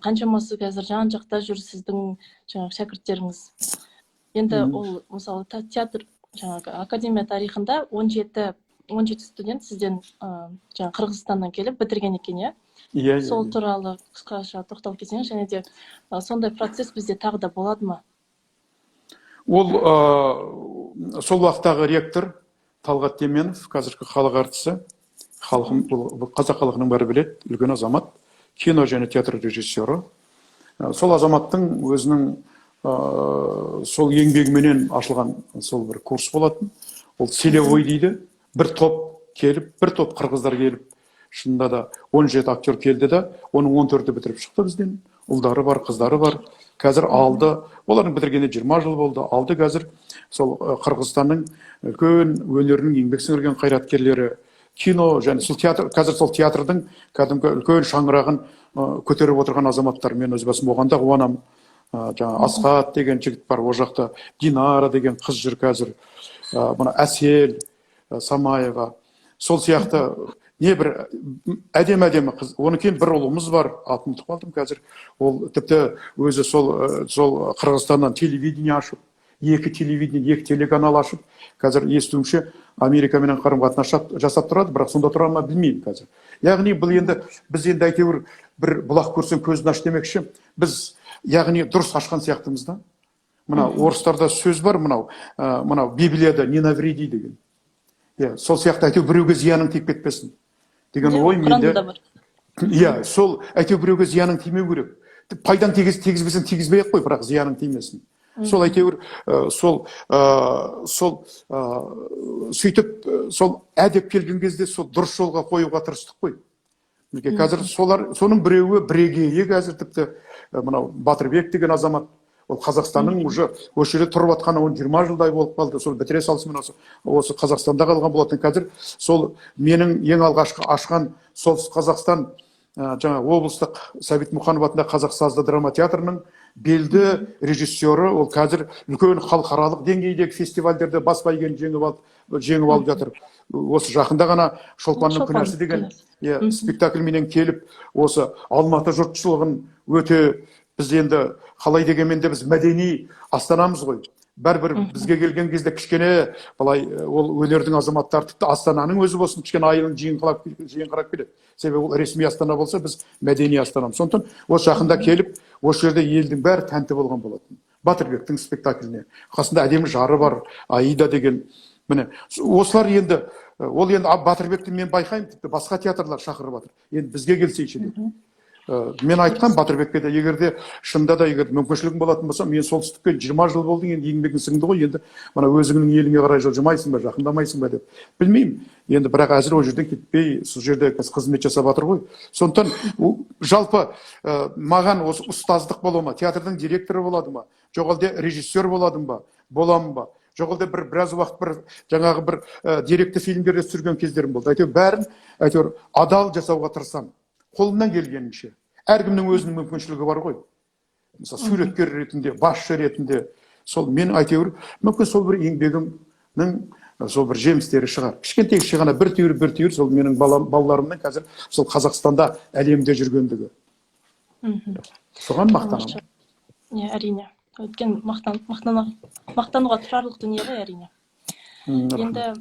Қаншамасы қазір жан-жақта жүр сіздің жаңағы шәкірттеріңіз? Енді ол мысалы театр жаңағы академия тарихында 17 студент сізден жаңа Қырғызстаннан келіп бітірген екен, иә? Сол туралы қысқаша тоқталып кетсеңіз, және де сондай процесс бізде тағы да болады ма? Ол сол уақыттағы ректор Талғат Теменов, қазіргі халық әртісі, қазақ халқының бәрі біледі, үлкен азамат, кино және театр режиссері. Сол азаматтың өзінің сол еңбегіменен ашылған сол бір курс болатын. Ол селевой дейді. Бір топ қырғыздар келіп, шынында да 17 актер келді да, оның 14-і бітіріп шықты бізден. Ұлдары бар, қыздары бар. Қазір алды, олардың бітіргенде 20 жыл болды. Алды қазір сол Қырғызстанның үлкен өнерінің еңбек сіңірген қайраткерлері, кино және сол театр, қазір сол театрдың кәдімгі үлкен шаңырағын көтеріп отырған азаматтар. Мен өз басым оған да қуанамын. Жаңа Асқат деген жігіт бар, о жақта Динара деген қыз жүр қазір. Мына Әсел Самаева. Сол сияқты не бір әдемі қыз. Оның кейін бір ұлымыз бар, атын ұмытып қалдым қазір. Ол тіпті өзі сол Қырғызстаннан телевидение ашып, 2 телевидение, 2 телеканал ашып, қазір естуімше Америкамен қарым-қатынас жасап тұрады, бірақ сонда тұра ма білмеймін қазір. Яғни біз енді әйтеуір бір бұлақ көрсең көзін аш демекші, біз яғни дұрыс ашқан сияқтымыз да. Мына орыстарда сөз бар, мынау Библияда не навреди деген. Сол сияқты әйтеуір біреуге зияның тиіп кетпесін деген ой менде. Сол әйтеуір біреуге зияның тимеу керек. Пайдаң тигізбесең тигізбей ақ қой, бірақ зияның тимесін. Сол әйтеуір сөйтіп сол әдеп келген кезде сол дұрыс жолға қоюға тырыстық қой. Қазір соның біреуі бірегейі қазір тіпті мынау Батырбек деген азамат, ол Қазақстанның уже осы жерде тұрып атқаны 20 жылдай болып қалды. Сол бітіре салысымен осы Қазақстанда қалған болатын. Қазір сол менің ең алғашқы ашқан Солтүстік Қазақстан жаңа облыстық Сәбит Мұқанов атындағы Қазақ сазды драма театрының белді режиссері. Ол қазір үлкен халықаралық деңгейдегі фестивальдерде бас бәйгені жеңіп алып жатыр. Осы жақында ғана Шолпанның күнәсі деген спектакльменен келіп, осы Алматы жұртшылығын өте, біз енді қалай дегенмен де біз мәдени астанамыз ғой. Бәрбір бізге келген кезде кішкене былай ол өнердің азаматтары, тіпті Астананың өзі болсын, кішкене айылын жиынқырап келеді. Себебі ол ресми Астана болса, біз мәдени астанамыз. Сондықтан осы жақында келіп, осы жерде елдің бәрі тәнті болған болатын. Батырбектің спектакліне. Қасында әдемі жары бар, Аида деген. міне осылар енді ол енді Батырбекті мен байқаймын, тіпті басқа театрлар шақырып жатыр. Енді бізге келсейші деп. Мен айтқан Батырбекке де, егерде шынында да егер мүмкіншілігің болатын болса, мен солтүстікке 20 жыл болды, енді еңбегің сіңді ғой, енді мына өзіңнің еліңе қарай жылжымайсың ба, жақындамайсың ба деп. Білмеймін. Енді бірақ әзір ол жерден кетпей, сол жерде қызмет жасап жатыр ғой. Сондықтан жалпы маған осы ұстаздық бола ма, театрдың директоры болады ма, жоқ әлде режиссер болады ма, боламын ба, жоқ әлде біраз уақыт жаңағы бір деректі фильмдерде түсірген кездерім болды. Әйтеуір бәрін әйтеуір адал жасауға тырысамын. Қолымнан келгенінше. Әркімнің өзінің мүмкіншілігі бар ғой. Мысалы, суреткер ретінде, басшы ретінде, сол мен әйтеуір мүмкін сол бір еңбегімнің сол бір жемістері шығар. Кішкентай ғана бір түйір сол менің балаларымның қазір сол Қазақстанда, әлемде жүргендігі. Соған мақтанамын. Әрине. Өйткені мақтануға тұрарлық дүние ғой, әрине. Енді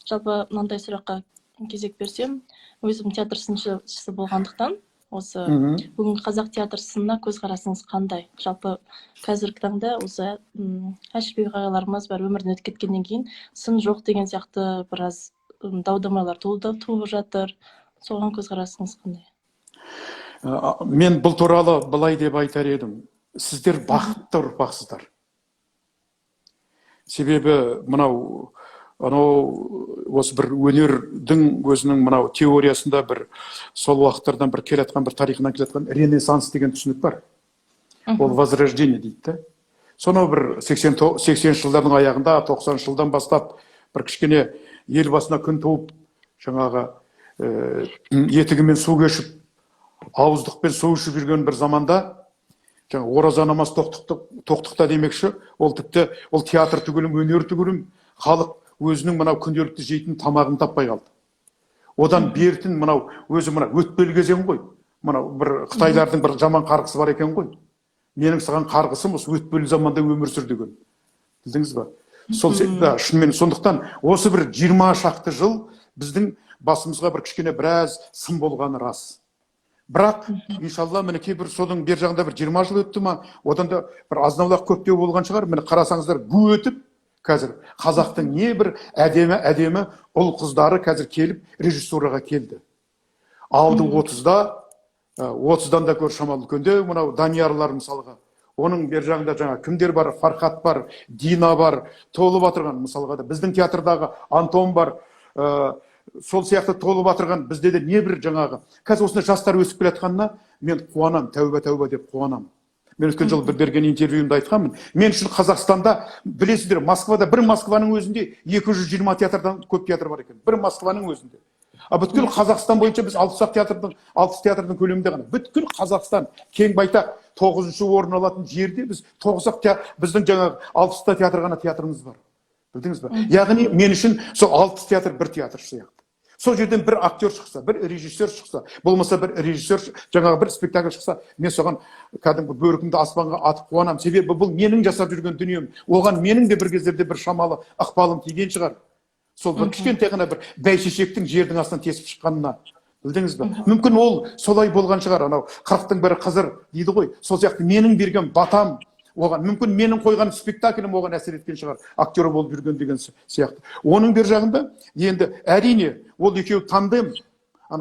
жалпы мынандай сұраққа кезек берсем, өзім театр сыншысы болғандықтан, осы бүгінгі қазақ театр сынына көзқарасыңыз қандай? Жалпы қазіргі таңда осы әшірбек ағаларымыз бар, өмірден өтіп кеткеннен кейін сын жоқ деген сияқты біраз дау-дамайлар туып жатыр. Соған көзқарасыңыз қандай? Мен бұл туралы былай деп айтар едім. Сіздер бақытты ұрпақсыздар. Себебі мынау осы бір өнердің өзінің мынау теориясында бір сол уақыттардан бір келатқан, бір тарихынан келатқан ренессанс деген түсінік бар. Ол возрождение дейді. Соны бір 80 жылдардың аяғында, 90 жылдан бастап бір кішкене ел басына күн туып, жаңағы етігімен су кешіп, ауыздықпен су ішіп жүрген бір заманда, жаңа ораза намаз тоқтықта демекші, ол тіпті ол театр түгілім, өнер түгілім, халық өзінің мынау күнделікті жейтін тамағын таппай қалды. Одан бертін мынау өзі мынау өтпелі кезең ғой. Мынау бір Қытайлардың бір жаман қарғысы бар екен ғой. Менің саған қарғысым осы өтпелі заманда өмір сүр деген. Білдіңіз ба? Сол шынымен сондықтан осы бір 20 шақты жыл біздің басымызға бір кішкене біраз сын болғаны рас. Бірақ иншалла мінекей бір соның бер жағында бір 20 жыл өтті ма, одан да бір азнаулақ көптеу болған шығар. Міне қарасаңыздар, гу өтіп қазір қазақтың не бір әдемі ұл қыздары қазір келіп режиссураға келді. Алды 30'дан да көр шамалы үлкенде, мынау Даниярлар мысалға. Оның бер жағында жаңа кімдер бар? Фархат бар, Дина бар, толып отырған мысалға да. Біздің театрдағы Антон бар, сол сияқты толып отырған бізде де не бір жаңағы. Қазір осындай жастар өсіп келатқанына мен қуанам, тәуба деп қуанам. Мен өткен жыл бір берген интервьюімде айтқанмын. Мен үшін Қазақстанда, білесіздер, Москвада, бір Москваның өзінде 220 театрдан көп театр бар екен. Бір Москваның өзінде. Бүткіл Қазақстан бойынша біз 60 театрдың көлемінде ғана. Бүткіл Қазақстан кең байтақ 9-шы орын алатын жерде біз 90 біздің жаңағы 60 театр ғана театрымыз бар. Білдіңіз ба? Яғни мен үшін сол 60 театр бір театр сияқты. Сол жерден бір актер шықса, бір режиссер шықса, болмаса бір режиссер жаңағы бір спектакль шықса, мен соған кәдімгі бөркімді аспанға атып қуанам. Себебі бұл менің жасап жүрген дүнием. Оған менің де бір кездерде бір шамалы ықпалым тиген шығар. Сол бір кішкентай ғана бір бәйшешектің жердің астынан тесіп шыққанына. Білдіңіз бе? Мүмкін ол солай болған шығар. Анау 40-тың бірі қызыр дейді ғой. Сол сияқты менің берген батам оған, мүмкін менің қойған спектаклім оған әсер еткен шығар, актер болып жүрген деген сияқты. Оның бер жағында енді әрине ол екеуі тандем,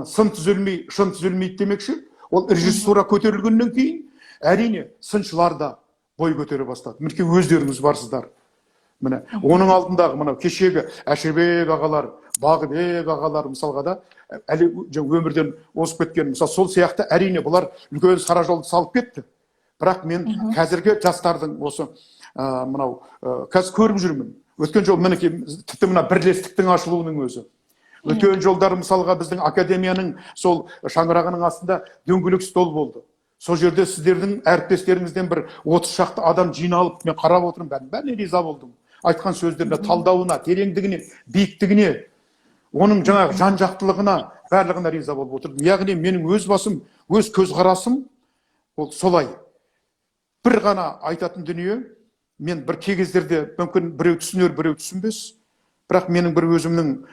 сын түзелмей, шын түзелмейді демекші. Ол режиссура көтерілгеннен кейін әрине сыншылар да бой көтере бастады. Мінекей өздеріңіз барсыздар. Міне, оның алдындағы мынау кешегі Әшірбек ағалар, Бағыбек ағалар мысалға да әлі өмірден озып кеткен. Мысалы сол сияқты әрине бұлар үлкен сара жолды салып кетті. Бірақ мен қазіргі жастардың осы мынау қазір көріп жүрмін. Өткен жол мінекей тіпті мына бірлестіктің ашылуының өзі. Өткен жолдар мысалға біздің академияның сол шаңырағының астында дөңгелек стол болды. Сол жерде сіздердің әріптестеріңізден бір 30 шақты адам жиналып, мен қарап отырмын, бәріне риза болдым. Айтқан сөздеріне, талдауына, тереңдігіне, биіктігіне, оның жаңағы жан-жақтылығына, барлығына риза болып отырдым. Яғни менің өз басым, өз көзқарасым ол солай. Бір ғана айтатын дүние, мен бір кей кездерде мүмкін біреу түсінер, біреу түсінбес. Бірақ менің бір өзімнің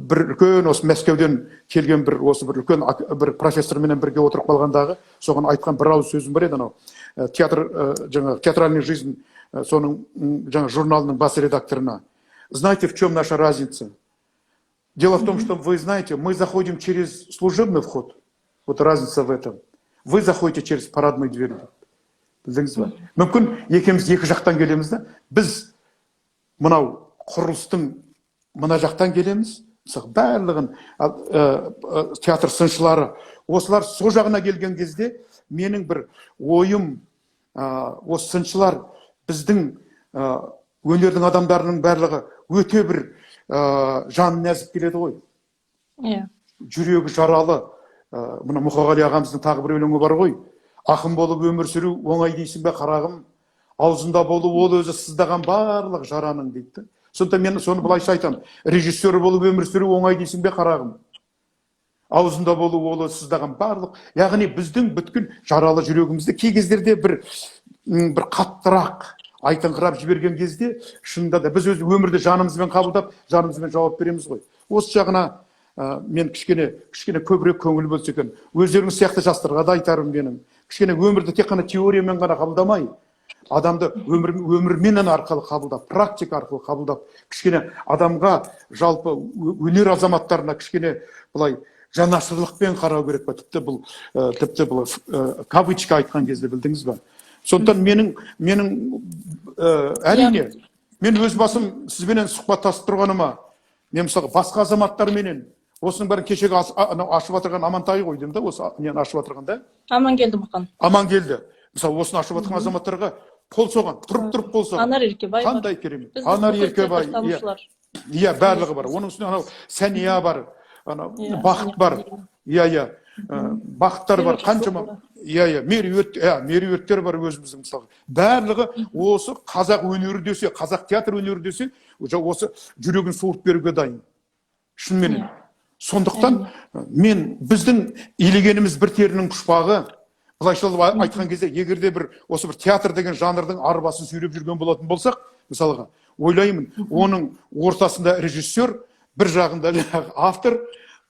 бір үлкен осы Мәскеуден келген бір осы бір үлкен бір профессорменен бірге отырып қалғандағы соған айтқан бір ауыз сөзім бар еді, анау театр жаңағы театральный жизнь соның жаңа журналының бас редакторына. Знаете, в чем наша разница? Дело в том, что вы знаете, мы заходим через служебный вход. Вот разница в этом. Вы заходите через парадную дверь. Білдіңіз ба? Мүмкін екеуміз екі жақтан келеміз да. Біз мынау құрылыстың мына жақтан келеміз. Мысалы, барлығын театр сыншылары, осылар сол жағына келген кезде менің бір ойым, осы сыншылар біздің өнердің адамдарының барлығы өте бір жаны нәзік келеді ғой. Жүрегі жаралы. Мына Мұқағали ағамыздың тағы бір өлеңі бар ғой. Ақын болып өмір сүру оңай дейсің бе қарағым, аузында болу ол өзі сыздаған барлық жараның дейді. Сондықтан мен соны былайша айтамын. Режиссер болып өмір сүру оңай дейсің бе қарағым, аузында болу ол өзі сыздаған барлық. Яғни біздің бүткіл жаралы жүрегімізді кей кездерде бір қаттырақ айтыңқырап жіберген кезде, шынында да біз өз өмірді жанымызбен қабылдап, жанымызбен жауап береміз ғой. Осы жағына мен кішкене көбірек көңіл бөлсе екен. Өздеріңіз сияқты жастарға да айтарым менің. Кішкене өмірді тек қана теориямен ғана қабылдамай, адамды өмірменен арқылы қабылдап, практика арқылы қабылдап, кішкене адамға, жалпы өнер азаматтарына кішкене былай жанашырлықпен қарау керек па? Тіпті бұл кавычка айтқан кезде, білдіңіз ба? Сондықтан менің әрине, мен өз басым сізбенен сұхбаттасып тұрғаныма, мен мысалы басқа азаматтарменен осының бәрін кешегі ашып отырған Амантай ғой деймін да, осы нені ашып отырған да? Амангелді Мұқан. Амангелді. Мысалы осыны ашып отырған азаматтарға қол соған, тұрып қол соған. Анар Еркебай. Қандай керемет. Анар Еркебай. Иә, барлығы бар. Оның үстіне анау Сәния бар, Бақыт бар. Иә. Бақыттар бар, қаншама. Иә, меруерттер бар өзіміздің мысалы. Барлығы осы қазақ өнері десе, қазақ театр өнері десе, осы жүрегін суырып беруге дайын. Шынымен. Сондықтан біздің илегеніміз бір терінің пұшпағы, былайша айтқан кезде, егерде осы бір театр деген жанрдың арбасын сүйреп жүрген болатын болсақ, мысалға, ойлаймын, оның ортасында режиссер, бір жағында автор,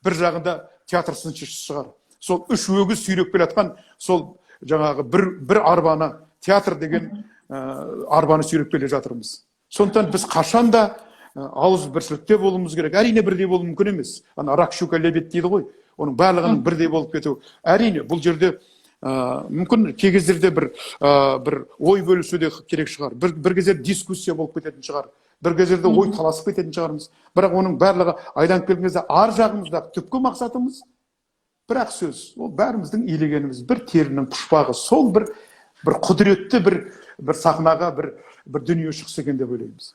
бір жағында театр сыншысы шығар. Сол үш өгіз сүйреп келатқан, сол жаңағы бір арбаны, театр деген арбаны сүйреп келе жатырмыз. Сондықтан біз қашанда ауыз біршілікте болуымыз керек. Әрине бірдей болу мүмкін емес. Рак, щука, лебед дейді ғой. Оның барлығының бірдей болып кетуі. Әрине бұл жерде мүмкін кей кездерде бір ой бөлісу де керек шығар. Бір кездерде дискуссия болып кететін шығар. Бір кездерде ой таласып кететін шығармыз. Бірақ оның барлығы айданып келген кезде ар жағымызда түпкі мақсатымыз бір-ақ сөз. Ол бәріміздің илегеніміз бір терінің пұшпағы. Сол бір құдіретті бір сахнаға бір дүние шықса екен деп ойлаймыз.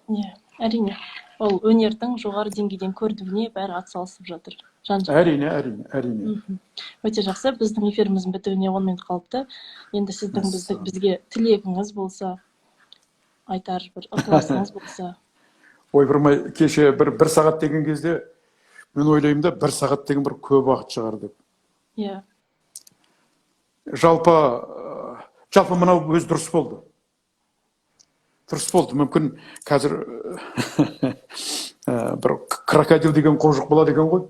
Иә, әрине. Ол өнердің жоғары деңгейден көрдігіне бәрі атсалысып жатыр. Әрине. Өте жақсы. Біздің эфиріміздің бітуіне 10 минут қалыпты. Енді сіздің бізге тілегіңіз болса, айтар бір ықыласыңыз болса. Ойпырмай, кеше бір сағат деген кезде мен ойлаймын да, бір сағат деген бір көп уақыт шығар деп. Иә. Жалпы мынау өз дұрыс болды. Мүмкін қазір бір крокодил деген қожық болады екен ғой.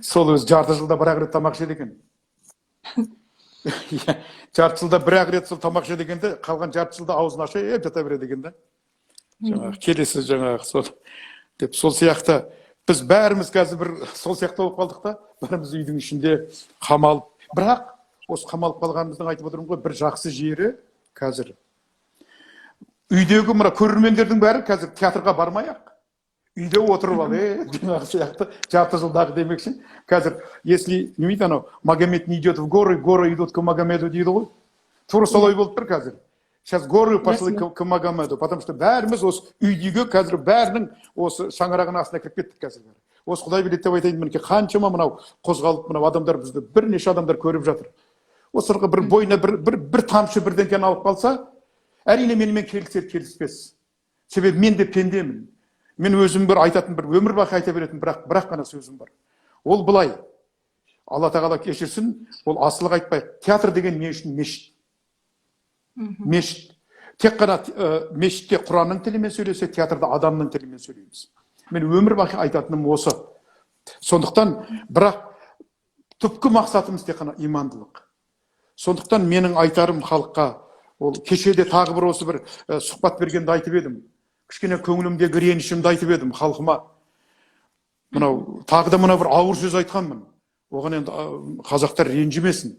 Сол өз жарты жылда бір-ақ рет тамақ жеді екен. Жарты жылда бір-ақ рет сол тамақ жеді екенде, қалған жарты жылда аузын ашып жата береді екен да. Келесі деп сол сияқты біз бәріміз қазір бір сол сияқты болып қалдық та, бәріміз үйдің ішінде қамалып. Бірақ осы қамалып қалғанымыздың айтып отырмын ғой, бір жақсы жері қазір. Үйдегі мына көрермендердің бәрі қазір театрға бармай-ақ, үйде отырып ал, жаңағы сияқты жарты жылдағы демекші. Қазір, если, не дейді анау, Магомед не идет в горы, горы идут к Магомеду дейді ғой. Тура солай болып тұр қазір. Сейчас горы пошли к Магомеду, потому что бәріміз осы үйдегі қазір бәрінің осы шаңырағының астына кіріп кеттік қазір. Осы Құдай біледі деп айтайын, мінекей қаншама мынау қозғалып, мынау адамдар бізді бірнеше адамдар көріп жатыр. Осырғы бір бойына бір тамшы бірдеңкені алып қалса, әрине менімен келіспес. Себебі мен де пендемін. Мен өзім бір айтатын, бір өмір бақи айта беретін бірақ қана сөзім бар. Ол былай. Алла тағала кешірсін, ол асылық айтпайық. Театр деген не үшін мешіт. Мешіт. Тек қана мешітте Құранның тілімен сөйлесе, театрда адамның тілімен сөйлейміз. Мен өмір бақи айтатыным осы. Сондықтан, бірақ түпкі мақсатымыз тек қана имандылық. Сондықтан менің айтарым халыққа, ол кешеде тағы бір осы бір сұхбат бергенде айтып едім. кішкене көңілімдегі ренішімді айтып едім халқыма. Мынау тағы да мына бір ауыр сөз айтқанмын. Оған енді қазақтар ренжімесін.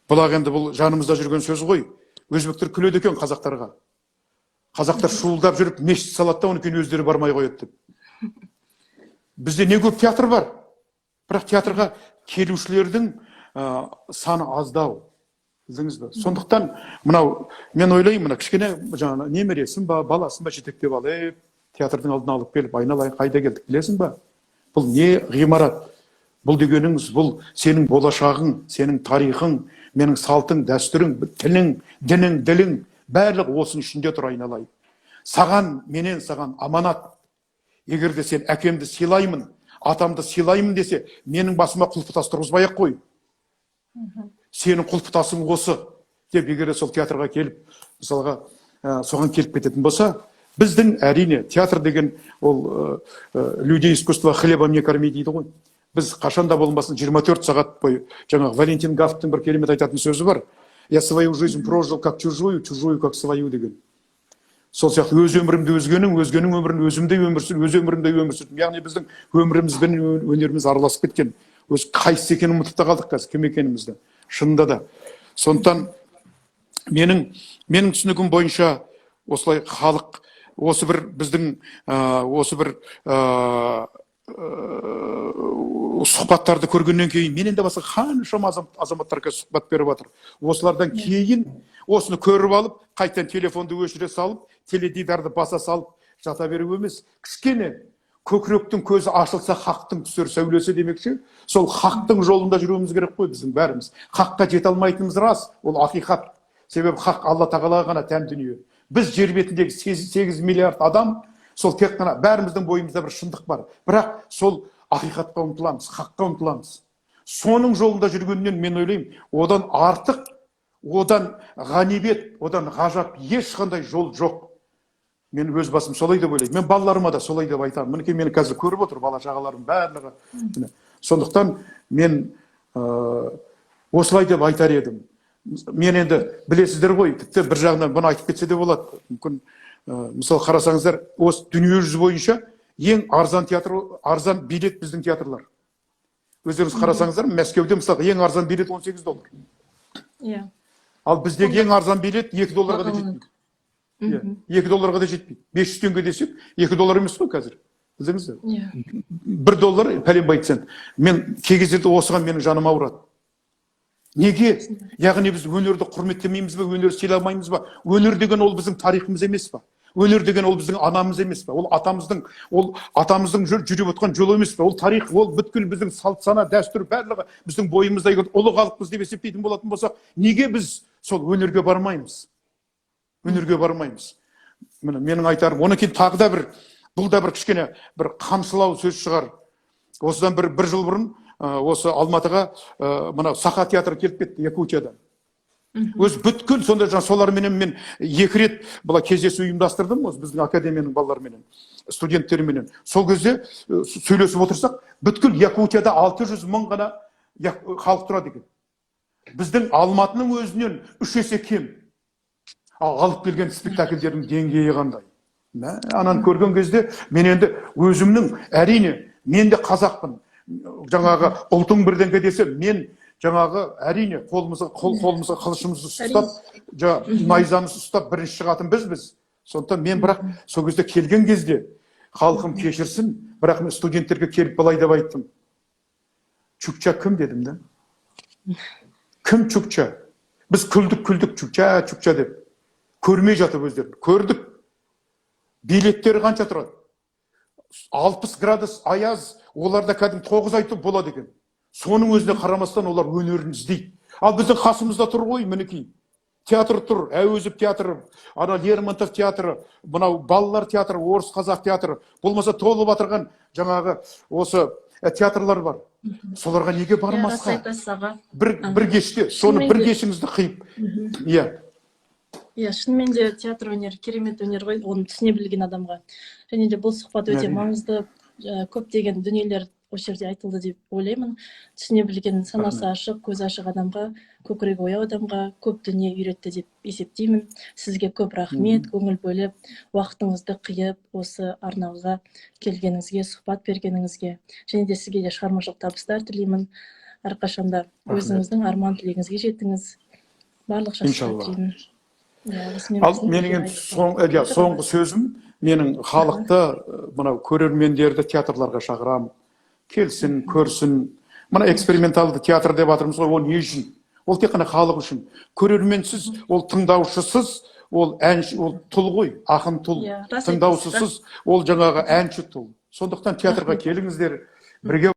Бұлақ енді бұл жанымызда жүрген сөз ғой. Өзбектер күледі екен қазақтарға. Қазақтар шуылдап жүріп мешіт салады да, одан кейін өздері бармай қояды деп. Бізде не көп театр бар. Бірақ театрға келушілердің саны аздау. Білдіңіз бе? Сондықтан мынау мен ойлаймын, мына кішкене жаңа немересін ба, баласын ба жетектеп алып, театрдың алдына алып келіп, айналайын қайда келдік білесің ба? Бұл не ғимарат? Бұл дегеніңіз, бұл сенің болашағың, сенің тарихың, менің салтың, дәстүрің, тілің, дінің, ділің, барлығы осының ішінде тұр, айналайын. Саған, менен саған аманат. Егер де сен әкемді сыйлаймын, атамды сыйлаймын десе, менің басыма құлпытас тұрғызбай-ақ қой. Сенің құлпытасың осы деп, егер сол театрға келіп, мысалға, соған келіп кететін болса, біздің әрине театр деген ол людей искусства хлебом не корми дейді ғой. Біз қашанда болмасын 24 сағат бойы, жаңағы Валентин Гафттың бір керемет айтатын сөзі бар. Я свою жизнь прожил как чужую, чужую как свою деген. Сол сияқты өз өмірімді өзгенің, өзгенің өмірін өзімдей өмір сүріп, өз өмірімдей өмір сүріп. Яғни біздің өміріміз бен өнеріміз араласып кеткен. Өз қайсы екенін ұмытып та қалдық қазір, кім екенімізді. Шынында да. Сондықтан менің түсінігім бойынша осылай халық осы бір біздің осы бір сұхбаттарды көргеннен кейін мен енді басқа қаншама азаматтарға сұхбат беріп жатыр. Осылардан кейін осыны көріп алып, қайтадан телефонды өшіре салып, теледидарды баса салып жата беру емес. Кішкене көкіректің көзі ашылса, хақтың түсер сәулесі демекші, сол хақтың жолында жүруіміз керек қой біздің бәріміз. Хаққа жете алмайтынымыз рас, ол ақиқат. Себебі хақ Алла тағалаға ғана тән дүние. Біз жер бетіндегі 8 миллиард адам, сол тек қана бәріміздің бойымызда бір шындық бар. Бірақ сол ақиқатқа ұмтыламыз, хаққа ұмтыламыз. Соның жолында жүргеннен мен ойлаймын, одан артық, одан ғанибет, одан ғажап ешқандай жол жоқ. Мен өз басым солай деп ойлаймын. Мен балаларыма да солай деп айтамын. Мінекей мені қазір көріп отыр, бала шағаларым барлығы. Сондықтан мен осылай деп айтар едім. Мен енді білесіздер ғой, тіпті бір жағынан бұны айтып кетсе де болады. Мүмкін мысалы қарасаңыздар, осы дүние жүзі бойынша ең арзан театр, арзан билет біздің театрлар. Өздеріңіз қарасаңыздар, Мәскеуде мысалы ең арзан билет $18. Иә. Ал біздегі ең арзан билет $2 да жетпейді. $2 да жетпейді. 500 теңге десек, $2 емес қой қазір. Білдіңіздер? $1 пәленбай цент. Мен кей кездерде осыған менің жаным ауырады. Неге? Яғни біз өнерді құрметтемейміз бе, өнерді сыйламаймыз ба? Өнер деген ол біздің тарихымыз емес па? Өнер деген ол біздің анамыз емес па? Ол атамыздың жүріп отқан жол емес па? Ол тарих, ол бүткіл біздің салт сана, дәстүр барлығы біздің бойымызда ұлы халықпыз деп есептейтін болатын болсақ, неге біз сол өнерге бармаймыз? Өнерге бармаймыз. Міне менің айтарым, оны кейін тағы да бұл да бір кішкене бір қамшылау сөз шығар. Осыдан бір жыл бұрын осы Алматыға мына Саха театры келіп кетті Якутиядан. Өз бүткіл сонда соларменен мен 2 рет бұла кездесу ұйымдастырдым, осы біздің академияның балаларыменен, студенттеріменен. Сол кезде сөйлесіп отырсақ, бүткіл Якутияда 600 мың ғана халық тұрады екен. Біздің Алматының өзінен 3 есе кем. Алып келген спектакльдердің деңгейі қандай. Ананы көрген кезде мен енді өзімнің, әрине, мен де қазақпын. Жаңағы ұлтың бірдеңке десе, мен жаңағы әрине қолымызға қылышымызды ұстап, найзамызды ұстап бірінші шығатын біз. Сондықтан мен бірақ сол кезде келген кезде халқым кешірсін, бірақ мен студенттерге келіп былай деп айттым. Чукча кім дедім да? Кім чукча? Біз күлдік чукча деп. Көрмей жатып өздерін. Көрдік. Билеттері қанша тұрады? 60 градус аяз, оларда кәдім 9 ай болады екен. Соның өзіне қарамастан олар өнерін іздейді. Ал біздің қасымызда тұр ғой, мінекей. Театр тұр, Әуезов театры, Лермонтов театры, мынау балалар театры, орыс қазақ театры, болмаса толып отырған жаңағы осы театрлар бар. Соларға неге бармасқа? Бір кеште, соны бір кешіңізді қиып. Иә, шынымен де театр өнері керемет өнер ғой, оны түсіне білген адамға. Және де бұл сұхбат өте маңызды, көптеген дүниелер осы жерде айтылды деп ойлаймын. Түсіне білген, санасы ашық, көзі ашық адамға, көкірегі ояу адамға көп дүние үйретті деп есептеймін. Сізге көп рахмет, көңіл бөліп, уақытыңызды қиып, осы арнаға келгеніңізге, сұхбат бергеніңізге, және де сізге де шығармашылық табыстар тілеймін. Әрқашанда өзіңіздің арман тілегіңізге жетіңіз. Барлық жақсылық тілеймін. Ал менің соңғы сөзім, менің халықты, мынау көрермендерді театрларға шақырам, келсін, көрсін. Мына эксперименталды театр деп жатырмыз ғой, ол не үшін? Ол тек қана халық үшін. Көрерменсіз, ол тыңдаушысыз, ол әнші, ол тұл ғой, ақын тұл. Тыңдаушысыз, ол жаңағы әнші тұл. Сондықтан театрға келіңіздер, бірге